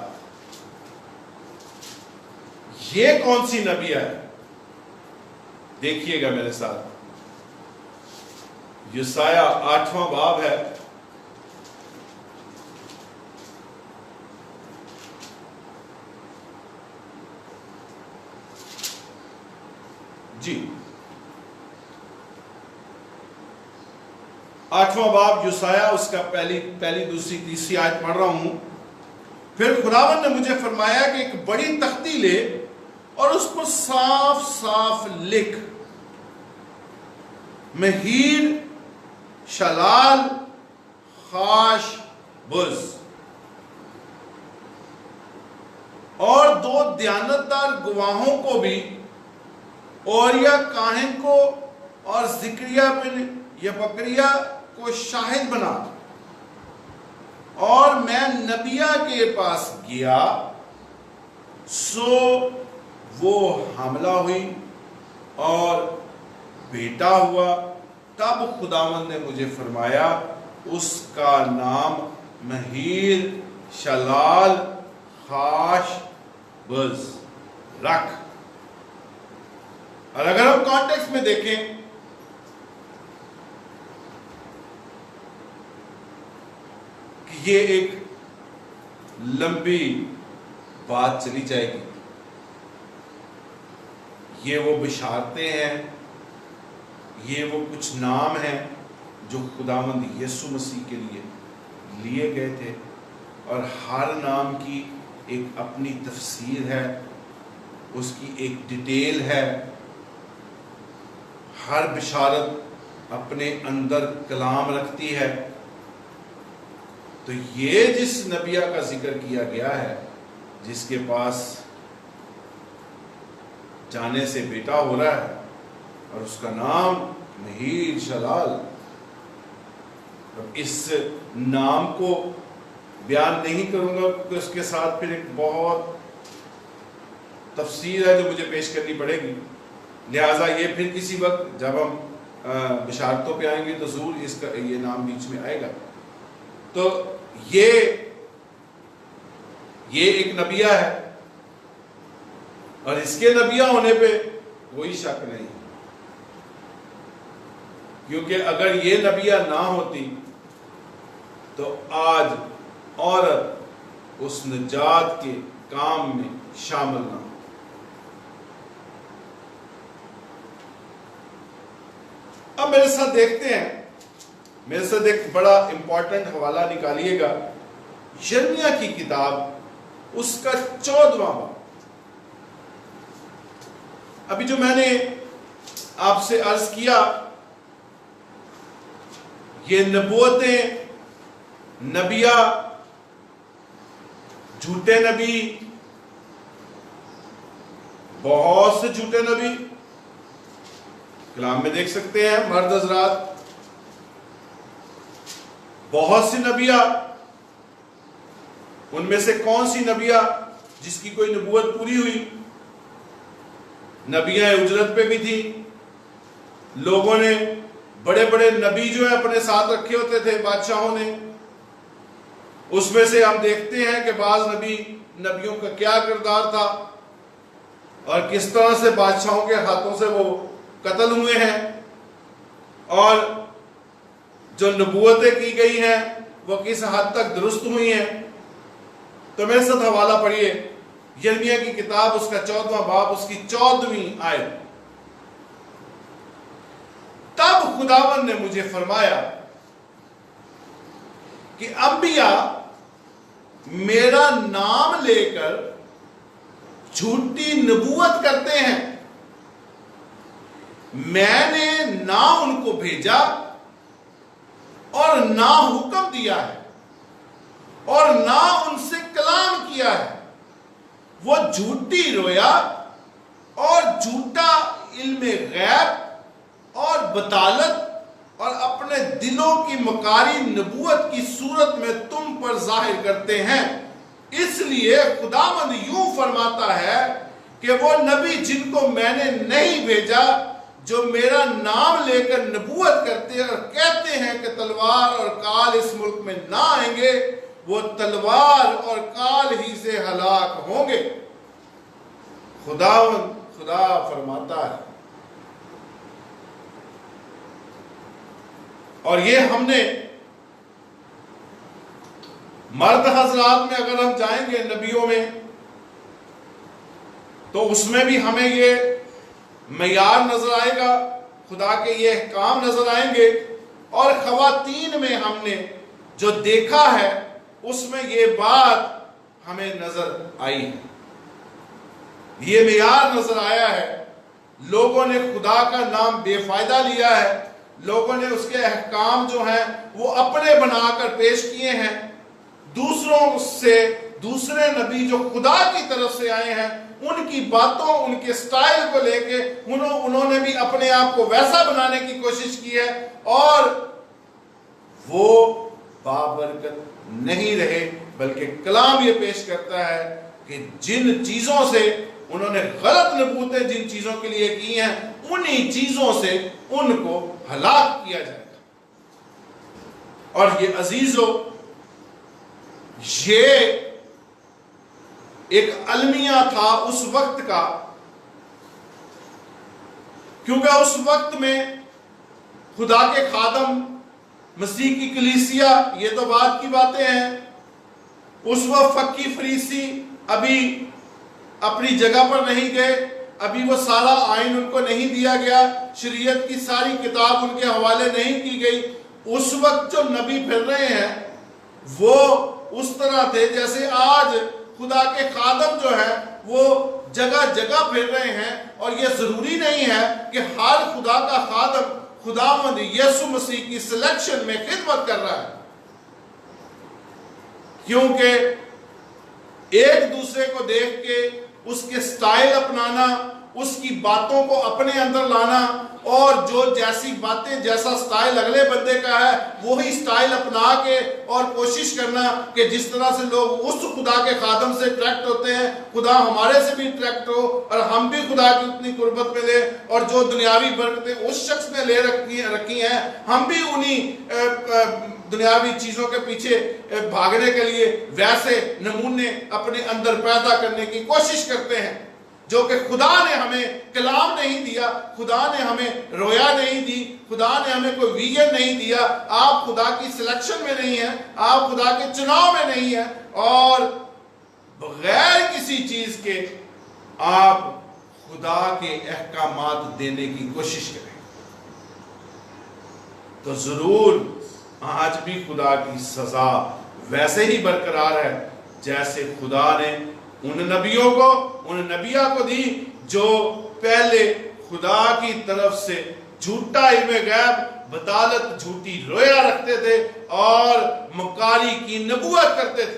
یہ کون سی نبی ہے؟ دیکھیے گا میرے ساتھ۔ یسایہ 8واں باب ہے، جی 8واں باب یسایہ، اس کا پہلی دوسری تیسری آیت پڑھ رہا ہوں۔ پھر خداوند نے مجھے فرمایا کہ ایک بڑی تختی لے اور اس پر صاف صاف لکھ، مہیر شلال خاش بز، اور 2 دیانتدار گواہوں کو بھی، اوریا کاہن کو اور زکریا بن یبکریا کو شاہد بنا۔ اور میں نبیہ کے پاس گیا، سو وہ حاملہ ہوئی اور بیٹا ہوا۔ تب خداوند نے مجھے فرمایا اس کا نام مہیر شلال خاش بز رکھ۔ اور اگر ہم کانٹیکسٹ میں دیکھیں کہ یہ ایک لمبی بات چلی جائے گی، یہ وہ بشارتیں ہیں، یہ وہ کچھ نام ہیں جو خداوند یسوع مسیح کے لیے لیے گئے تھے، اور ہر نام کی ایک اپنی تفسیر ہے، اس کی ایک ڈیٹیل ہے۔ ہر بشارت اپنے اندر کلام رکھتی ہے۔ تو یہ جس نبیہ کا ذکر کیا گیا ہے، جس کے پاس جانے سے بیٹا ہو رہا ہے اور اس کا نام مہیر شلال، اس نام کو بیان نہیں کروں گا کیونکہ اس کے ساتھ پھر ایک بہت تفسیر ہے جو مجھے پیش کرنی پڑے گی، لہٰذا یہ پھر کسی وقت جب ہم بشارتوں پہ آئیں گے تو ضرور اس کا یہ نام بیچ میں آئے گا۔ تو یہ ایک نبیہ ہے، اور اس کے نبیہ ہونے پہ کوئی شک نہیں، کیونکہ اگر یہ نبیہ نہ ہوتی تو آج عورت اس نجات کے کام میں شامل نہ ہو۔ اب میرے ساتھ دیکھتے ہیں، میرے ساتھ ایک بڑا امپورٹنٹ حوالہ نکالیے گا، یرمیہ کی کتاب، اس کا 14واں باب۔ ابھی جو میں نے آپ سے عرض کیا، یہ نبوتیں، نبیہ، جھوٹے نبی، بہت سے جھوٹے نبی کلام میں دیکھ سکتے ہیں، مرد حضرات، بہت سی نبیہ، ان میں سے کون سی نبیہ جس کی کوئی نبوت پوری ہوئی؟ نبیہ اجرت پہ بھی تھی، لوگوں نے بڑے بڑے نبی جو ہے اپنے ساتھ رکھے ہوتے تھے بادشاہوں نے، اس میں سے ہم دیکھتے ہیں کہ بعض نبیوں کا کیا کردار تھا اور کس طرح سے بادشاہوں کے ہاتھوں سے وہ قتل ہوئے ہیں، اور جو نبوتیں کی گئی ہیں وہ کس حد تک درست ہوئی ہیں۔ تو میرے ساتھ حوالہ پڑھیے، یرمیہ کی کتاب، اس کا 14واں باب، اس کی 14ویں آیت۔ تب خداوند نے مجھے فرمایا کہ انبیاء میرا نام لے کر جھوٹی نبوت کرتے ہیں، میں نے نہ ان کو بھیجا اور نہ حکم دیا ہے اور نہ ان سے کلام کیا ہے۔ وہ جھوٹی رویا اور جھوٹا علم غیب بطالت اور اپنے دلوں کی مکاری نبوت کی صورت میں تم پر ظاہر کرتے ہیں۔ اس لیے خداوند یوں فرماتا ہے کہ وہ نبی جن کو میں نے نہیں بھیجا، جو میرا نام لے کر نبوت کرتے اور کہتے ہیں کہ تلوار اور کال اس ملک میں نہ آئیں گے، وہ تلوار اور کال ہی سے ہلاک ہوں گے۔ خدا فرماتا ہے۔ اور یہ ہم نے مرد حضرات میں اگر ہم جائیں گے نبیوں میں، تو اس میں بھی ہمیں یہ معیار نظر آئے گا، خدا کے یہ احکام نظر آئیں گے۔ اور خواتین میں ہم نے جو دیکھا ہے اس میں یہ بات ہمیں نظر آئی ہے، یہ معیار نظر آیا ہے۔ لوگوں نے خدا کا نام بے فائدہ لیا ہے، لوگوں نے اس کے احکام جو ہیں وہ اپنے بنا کر پیش کیے ہیں، دوسرے نبی جو خدا کی طرف سے آئے ہیں ان کی باتوں، ان کے سٹائل کو لے کے انہوں نے بھی اپنے آپ کو ویسا بنانے کی کوشش کی ہے، اور وہ بابرکت نہیں رہے۔ بلکہ کلام یہ پیش کرتا ہے کہ جن چیزوں سے انہوں نے غلط نبوتیں جن چیزوں کے لیے کی ہیں، انہی چیزوں سے ان کو ہلاک کیا جائے گا۔ اور یہ عزیزو، یہ ایک المیہ تھا اس وقت کا، کیونکہ اس وقت میں خدا کے خادم، مسیح کی کلیسیا، یہ تو بعد کی باتیں ہیں، اس وقت فقی فریسی ابھی اپنی جگہ پر نہیں گئے، ابھی وہ سارا آئین ان کو نہیں دیا گیا، شریعت کی ساری کتاب ان کے حوالے نہیں کی گئی۔ اس وقت جو نبی پھر رہے ہیں وہ اس طرح تھے جیسے آج خدا کے خادم جو ہیں وہ جگہ جگہ پھر رہے ہیں، اور یہ ضروری نہیں ہے کہ ہر خدا کا خادم خداوند یسوع مسیح کی سلیکشن میں خدمت کر رہا ہے، کیونکہ ایک دوسرے کو دیکھ کے اس کے سٹائل اپنانا، اس کی باتوں کو اپنے اندر لانا، اور جو جیسی باتیں، جیسا سٹائل اگلے بندے کا ہے وہی سٹائل اپنا کے اور کوشش کرنا کہ جس طرح سے لوگ اس خدا کے خادم سے اٹریکٹ ہوتے ہیں، خدا ہمارے سے بھی اٹریکٹ ہو اور ہم بھی خدا کی اتنی قربت میں لیں، اور جو دنیاوی برکتیں اس شخص نے لے رکھی ہیں ہم بھی انہی دنیاوی چیزوں کے پیچھے بھاگنے کے لیے ویسے نمونے اپنے اندر پیدا کرنے کی کوشش کرتے ہیں، جو کہ خدا نے ہمیں کلام نہیں دیا، خدا نے ہمیں رویا نہیں دی، خدا نے ہمیں کوئی ویژن نہیں دیا۔ آپ خدا کی سلیکشن میں نہیں ہیں، آپ خدا کے چناؤ میں نہیں ہیں، اور بغیر کسی چیز کے آپ خدا کے احکامات دینے کی کوشش کریں، تو ضرور آج بھی خدا کی سزا ویسے ہی برقرار ہے جیسے خدا نے ان نبیوں کو، ان نبیہ کو دی جو پہلے خدا کی طرف سے جھوٹا علم غیب، بطالت، جھوٹی رویا رکھتے تھے اور مکاری کی نبوت کرتے تھے۔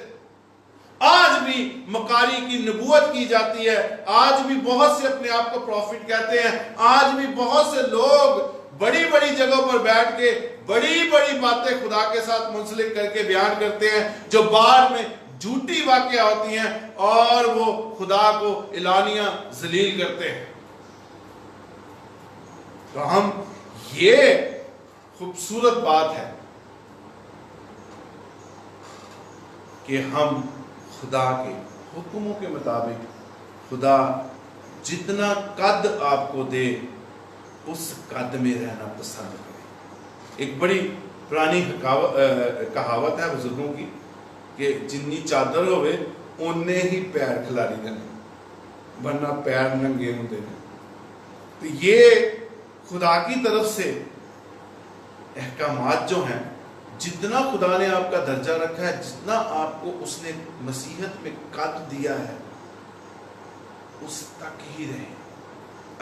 آج بھی مکاری کی نبوت کی جاتی ہے، آج بھی بہت سے اپنے آپ کو پروفٹ کہتے ہیں، آج بھی بہت سے لوگ بڑی بڑی جگہوں پر بیٹھ کے بڑی بڑی باتیں خدا کے ساتھ منسلک کر کے بیان کرتے ہیں، جو بعد میں جھوٹی واقعہ ہوتی ہیں اور وہ خدا کو اعلانیہ ذلیل کرتے ہیں۔ تو ہم، یہ خوبصورت بات ہے کہ ہم خدا کے حکموں کے مطابق، خدا جتنا قد آپ کو دے اس قد میں رہنا پسند کریں۔ ایک بڑی پرانی کہاوت ہے بزرگوں کی کہ جنی چادر ہوئے انہیں ہی پیر کھلاری دینے، ورنہ پیر ننگے ہوں دینے۔ تو یہ خدا کی طرف سے احکامات جو ہیں، جتنا خدا نے آپ کا درجہ رکھا ہے، جتنا آپ کو اس نے مسیحت میں قد دیا ہے، اس تک ہی رہیں۔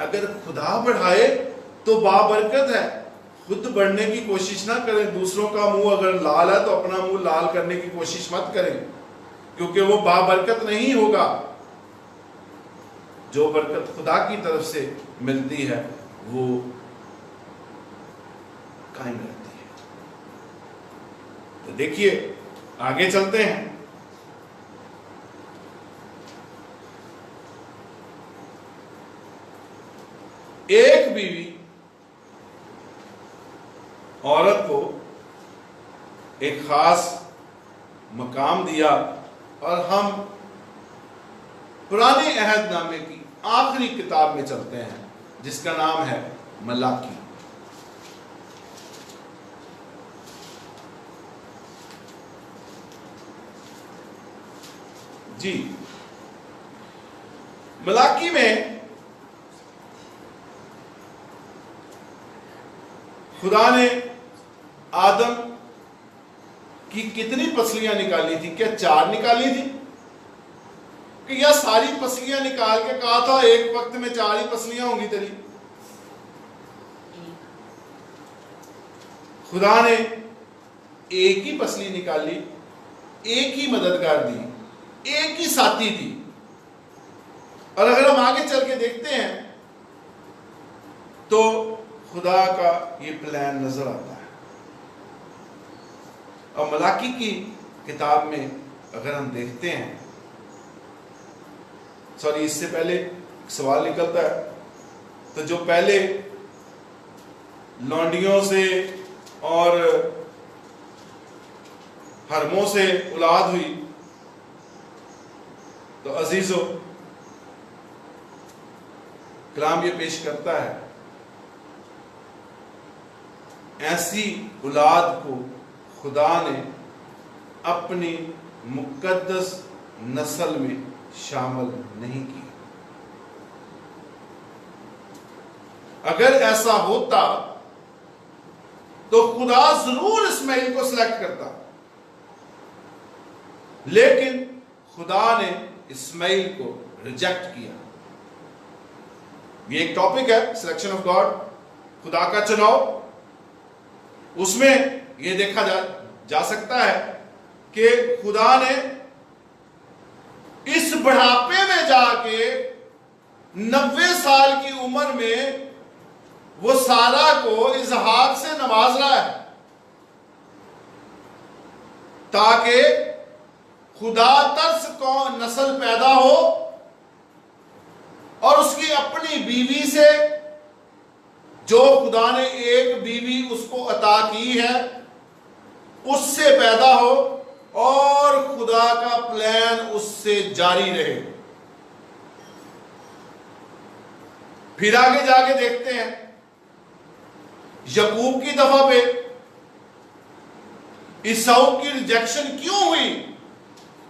اگر خدا بڑھائے تو بابرکت ہے، خود بڑھنے کی کوشش نہ کریں۔ دوسروں کا منہ اگر لال ہے تو اپنا منہ لال کرنے کی کوشش مت کریں، کیونکہ وہ بابرکت نہیں ہوگا۔ جو برکت خدا کی طرف سے ملتی ہے وہ قائم رہتی ہے۔ تو دیکھیے آگے چلتے ہیں۔ ایک بیوی عورت کو ایک خاص مقام دیا، اور ہم پرانے عہد نامے کی آخری کتاب میں چلتے ہیں جس کا نام ہے ملاکی۔ جی، ملاکی میں خدا نے آدم کی کتنی پسلیاں نکالی تھی؟ کیا 4 نکالی تھی؟ کہ یا ساری پسلیاں نکال کے کہا تھا ایک وقت میں 4 ہی پسلیاں ہوں گی تیری؟ خدا نے ایک ہی پسلی نکالی، ایک ہی مددگار دی، ایک ہی ساتھی دی۔ اور اگر ہم آگے چل کے دیکھتے ہیں تو خدا کا یہ پلان نظر آتا ہے۔ اور ملاکی کی کتاب میں اگر ہم دیکھتے ہیں، اس سے پہلے ایک سوال نکلتا ہے، تو جو پہلے لونڈیوں سے اور حرموں سے اولاد ہوئی، تو عزیزو کلام یہ پیش کرتا ہے ایسی اولاد کو خدا نے اپنی مقدس نسل میں شامل نہیں کی۔ اگر ایسا ہوتا تو خدا ضرور اسماعیل کو سلیکٹ کرتا، لیکن خدا نے اسماعیل کو ریجیکٹ کیا۔ یہ ایک ٹاپک ہے، سلیکشن آف گاڈ، خدا کا چناؤ۔ اس میں یہ دیکھا جا سکتا ہے کہ خدا نے اس بڑھاپے میں جا کے 90 سال کی عمر میں وہ سارا کو اسحاق سے نواز رہا ہے، تاکہ خدا ترس کو نسل پیدا ہو، اور اس کی اپنی بیوی سے، جو خدا نے ایک بیوی اس کو عطا کی ہے، اس سے پیدا ہو، اور خدا کا پلان اس سے جاری رہے۔ پھر آگے جا کے دیکھتے ہیں یعقوب کی دفعہ پہ عیساؤ کی ریجیکشن کیوں ہوئی؟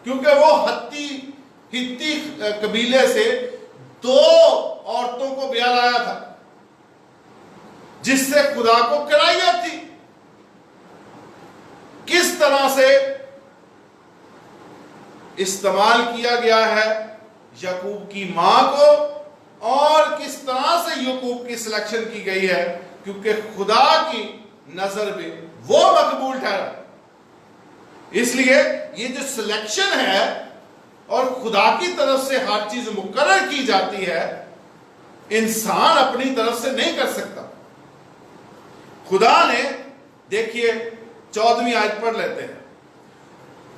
کیونکہ وہ ہتی قبیلے سے 2 عورتوں کو بیاہ لایا تھا، جس سے خدا کو کراہیت تھی۔ کس طرح سے استعمال کیا گیا ہے یعقوب کی ماں کو، اور کس طرح سے یعقوب کی سلیکشن کی گئی ہے، کیونکہ خدا کی نظر میں وہ مقبول ٹھہرا۔ اس لیے یہ جو سلیکشن ہے اور خدا کی طرف سے ہر چیز مقرر کی جاتی ہے، انسان اپنی طرف سے نہیں کر سکتا۔ خدا نے، دیکھیے 14ویں آیت پڑھ لیتے ہیں،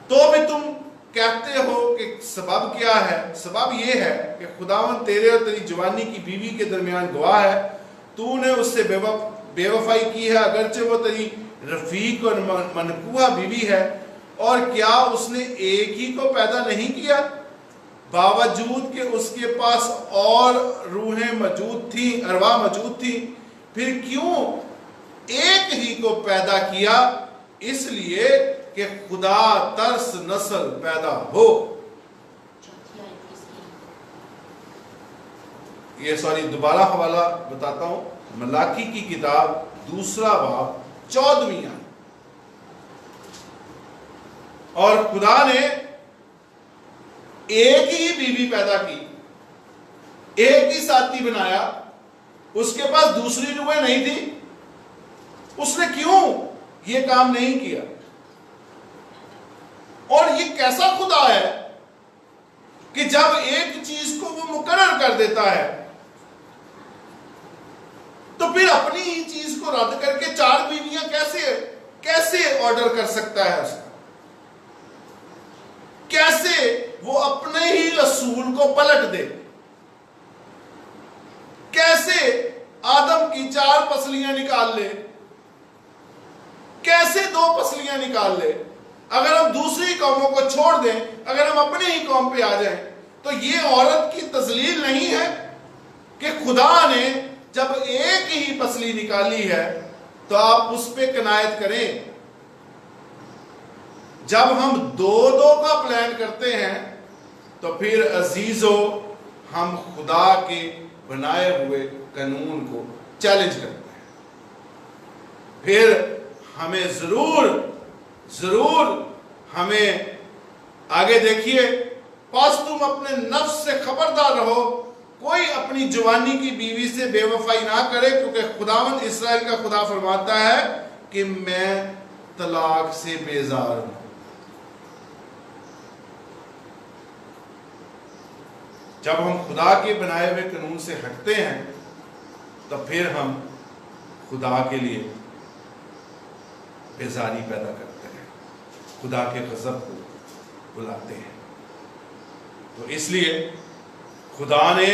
تو بھی تم کہتے ہو کہ سبب کیا ہے؟ سبب یہ ہے کہ خداوند تیرے اور تیری جوانی کی بیوی کے درمیان گواہ ہے، تو نے اس سے بے وفائی کی ہے، اگرچہ وہ تیری رفیق اور منقوہ بیوی ہے، اور کیا اس نے ایک ہی کو پیدا نہیں کیا، باوجود کہ اس کے پاس اور روحیں موجود تھیں، ارواح موجود تھیں؟ پھر کیوں ایک ہی کو پیدا کیا؟ اس لیے کہ خدا ترس نسل پیدا ہو۔ یہ دوبارہ حوالہ بتاتا ہوں، ملاکی کی کتاب 2 باب 14ویں آیت۔ اور خدا نے ایک ہی بیوی پیدا کی، ایک ہی ساتھی بنایا، اس کے پاس دوسری روحیں نہیں تھی۔ اس نے کیوں یہ کام نہیں کیا؟ اور یہ کیسا خدا ہے کہ جب ایک چیز کو وہ مقرر کر دیتا ہے تو تو پھر اپنی ہی چیز کو رد کر کے 4 بیویاں کیسے آرڈر کر سکتا ہے اس کا؟ کیسے وہ اپنے ہی رسول کو پلٹ دے؟ کیسے آدم کی 4 پسلیاں نکال لے؟ کیسے 2 پسلیاں نکال لے؟ اگر ہم دوسری قوموں کو چھوڑ دیں، اگر ہم اپنے ہی قوم پہ آ جائیں، تو یہ عورت کی تذلیل نہیں ہے کہ خدا نے جب ایک ہی پسلی نکالی ہے تو آپ اس پہ کنایت کریں؟ جب ہم 2 کا پلان کرتے ہیں تو پھر عزیزو ہم خدا کے بنائے ہوئے قانون کو چیلنج کرتے ہیں۔ پھر ہمیں ضرور ہمیں آگے دیکھیے، پس تم اپنے نفس سے خبردار رہو، کوئی اپنی جوانی کی بیوی سے بے وفائی نہ کرے، کیونکہ خداوند اسرائیل کا خدا فرماتا ہے کہ میں طلاق سے بیزار ہوں۔ جب ہم خدا کے بنائے ہوئے قانون سے ہٹتے ہیں تو پھر ہم خدا کے لیے بیزاری پیدا کرتے ہیں، خدا کے غضب کو بلاتے ہیں۔ تو اس لیے خدا نے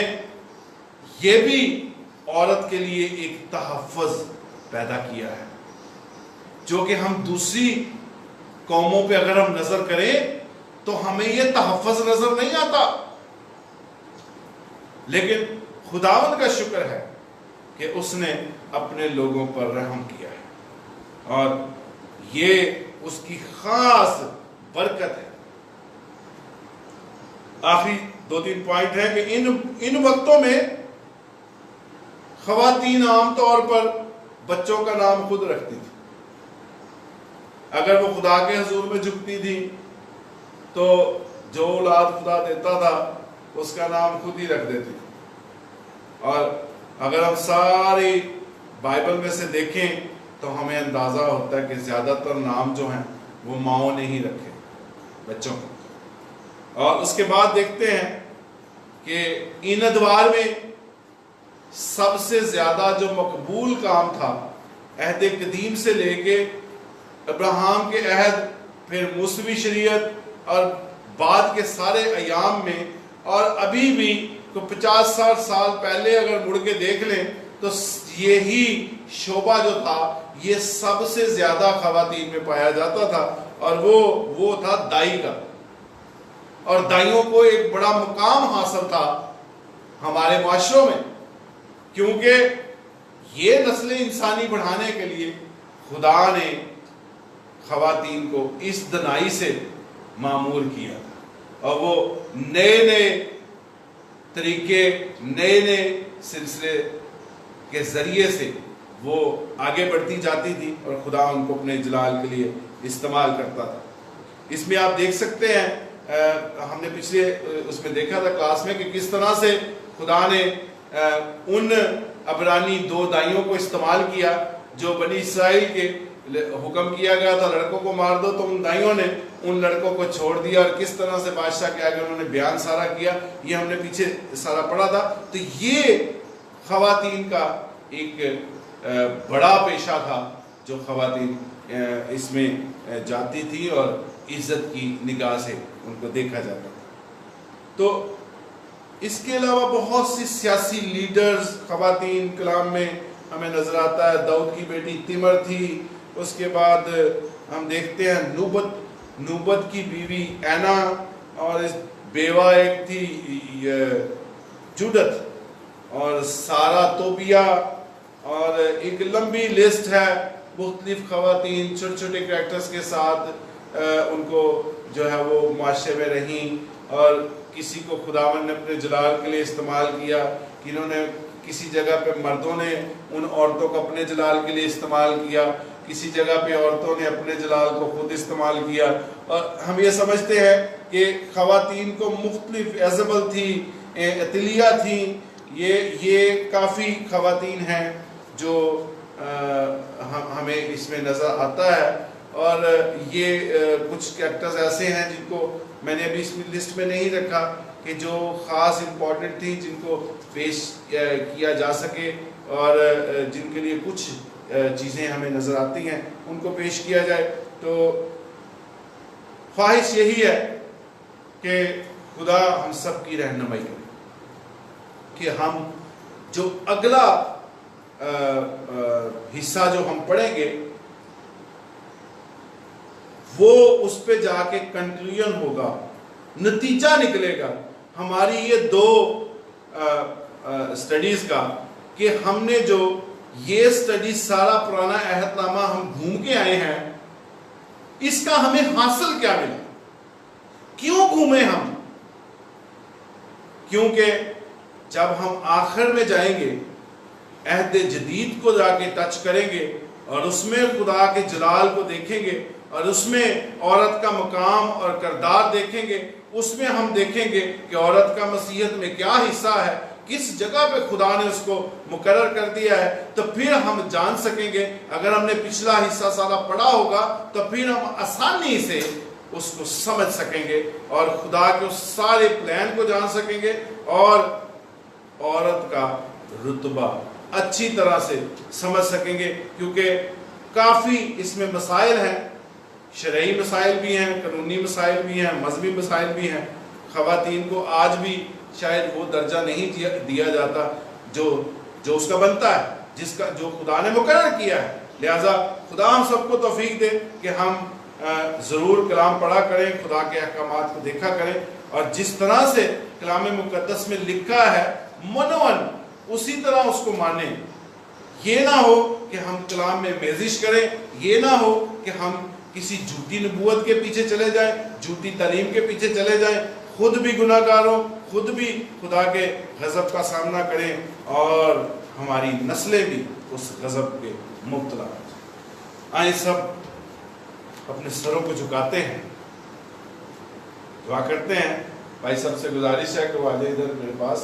یہ بھی عورت کے لیے ایک تحفظ پیدا کیا ہے، جو کہ ہم دوسری قوموں پہ اگر ہم نظر کریں تو ہمیں یہ تحفظ نظر نہیں آتا، لیکن خداوند کا شکر ہے کہ اس نے اپنے لوگوں پر رحم کیا ہے، اور یہ اس کی خاص برکت ہے۔ آخری 2-3 پوائنٹ ہے کہ ان وقتوں میں خواتین عام طور پر بچوں کا نام خود رکھتی تھی۔ اگر وہ خدا کے حضور میں جھکتی تھی تو جو اولاد خدا دیتا تھا اس کا نام خود ہی رکھ دیتی تھی۔ اور اگر ہم ساری بائبل میں سے دیکھیں تو ہمیں اندازہ ہوتا ہے کہ زیادہ تر نام جو ہیں وہ ماؤں نے ہی رکھے بچوں کو۔ اور اس کے بعد دیکھتے ہیں کہ ان ادوار میں سب سے زیادہ جو مقبول کام تھا عہد قدیم سے لے کے ابراہیم کے عہد، پھر موسوی شریعت اور بعد کے سارے ایام میں، اور ابھی بھی تو 50-60 سال پہلے اگر مڑ کے دیکھ لیں تو یہی شعبہ جو تھا یہ سب سے زیادہ خواتین میں پایا جاتا تھا، اور وہ تھا دائی کا۔ اور دائیوں کو ایک بڑا مقام حاصل تھا ہمارے معاشروں میں، کیونکہ یہ نسل انسانی بڑھانے کے لیے خدا نے خواتین کو اس دنائی سے معمور کیا، اور وہ نئے طریقے، نئے سلسلے کے ذریعے سے وہ آگے بڑھتی جاتی تھی، اور خدا ان کو اپنے جلال کے لیے استعمال کرتا تھا۔ اس میں آپ دیکھ سکتے ہیں، ہم نے پچھلے اس میں دیکھا تھا کلاس میں کہ کس طرح سے خدا نے ان عبرانی 2 دائیوں کو استعمال کیا جو بنی اسرائیل کے حکم کیا گیا تھا لڑکوں کو مار دو، تو ان دائیوں نے ان لڑکوں کو چھوڑ دیا، اور کس طرح سے بادشاہ کے آگے انہوں نے بیان سارا کیا، یہ ہم نے پیچھے سارا پڑھا تھا۔ تو یہ خواتین کا ایک بڑا پیشہ تھا جو خواتین اس میں جاتی تھی، اور عزت کی نگاہ سے ان کو دیکھا جاتا تھا۔ تو اس کے علاوہ بہت سی سیاسی لیڈرز خواتین کلام میں ہمیں نظر آتا ہے۔ داؤد کی بیٹی تمر تھی، اس کے بعد ہم دیکھتے ہیں نوبت کی بیوی اینا، اور بیوہ ایک تھی جودت، اور سارا توبیہ، اور ایک لمبی لسٹ ہے مختلف خواتین چھوٹے چھوٹے کریکٹرز کے ساتھ ان کو جو ہے وہ معاشرے میں رہیں، اور کسی کو خداوند نے اپنے جلال کے لیے استعمال کیا، کہ انہوں نے کسی جگہ پہ مردوں نے ان عورتوں کو اپنے جلال کے لیے استعمال کیا، کسی جگہ پہ عورتوں نے اپنے جلال کو خود استعمال کیا۔ اور ہم یہ سمجھتے ہیں کہ خواتین کو مختلف ایزبل تھی، عطلیہ تھیں، یہ کافی خواتین ہیں جو ہمیں اس میں نظر آتا ہے۔ اور یہ کچھ کریکٹرز ایسے ہیں جن کو میں نے ابھی اس لسٹ میں نہیں رکھا، کہ جو خاص امپورٹنٹ تھیں جن کو پیش کیا جا سکے اور جن کے لیے کچھ چیزیں ہمیں نظر آتی ہیں ان کو پیش کیا جائے. تو خواہش یہی ہے کہ خدا ہم سب کی رہنمائی کرے کہ ہم جو اگلا حصہ جو ہم پڑھیں گے وہ اس پہ جا کے کنکلوژن ہوگا, نتیجہ نکلے گا ہماری یہ 2 سٹڈیز کا کہ ہم نے جو یہ سٹڈیز سارا پرانا عہد نامہ ہم گھوم کے آئے ہیں, اس کا ہمیں حاصل کیا ملا, کیوں گھومے ہم. کیونکہ جب ہم آخر میں جائیں گے عہد جدید کو جا کے ٹچ کریں گے اور اس میں خدا کے جلال کو دیکھیں گے اور اس میں عورت کا مقام اور کردار دیکھیں گے, اس میں ہم دیکھیں گے کہ عورت کا مسیحیت میں کیا حصہ ہے, کس جگہ پہ خدا نے اس کو مقرر کر دیا ہے. تو پھر ہم جان سکیں گے, اگر ہم نے پچھلا حصہ سارا پڑھا ہوگا تو پھر ہم آسانی سے اس کو سمجھ سکیں گے اور خدا کے اس سارے پلان کو جان سکیں گے اور عورت کا رتبہ اچھی طرح سے سمجھ سکیں گے. کیونکہ کافی اس میں مسائل ہیں, شرعی مسائل بھی ہیں, قانونی مسائل بھی ہیں, مذہبی مسائل بھی ہیں. خواتین کو آج بھی شاید وہ درجہ نہیں دیا جاتا جو اس کا بنتا ہے, جو خدا نے مقرر کیا ہے. لہذا خدا ہم سب کو توفیق دے کہ ہم ضرور کلام پڑھا کریں, خدا کے احکامات کو دیکھا کریں اور جس طرح سے کلام مقدس میں لکھا ہے منون اسی طرح اس کو مانیں. یہ نہ ہو کہ ہم کلام میں میزش کریں, یہ نہ ہو کہ ہم کسی جھوٹی نبوت کے پیچھے چلے جائیں, جھوٹی تعلیم کے پیچھے چلے جائیں, خود بھی گناہ گار ہوں, خود بھی خدا کے غضب کا سامنا کریں اور ہماری نسلیں بھی اس غضب کے مبتلا ہوں. آئیں سب اپنے سروں کو جھکاتے ہیں, دعا کرتے ہیں. بھائی سب سے گزارش ہے کہ وہ آ جائے ادھر میرے پاس.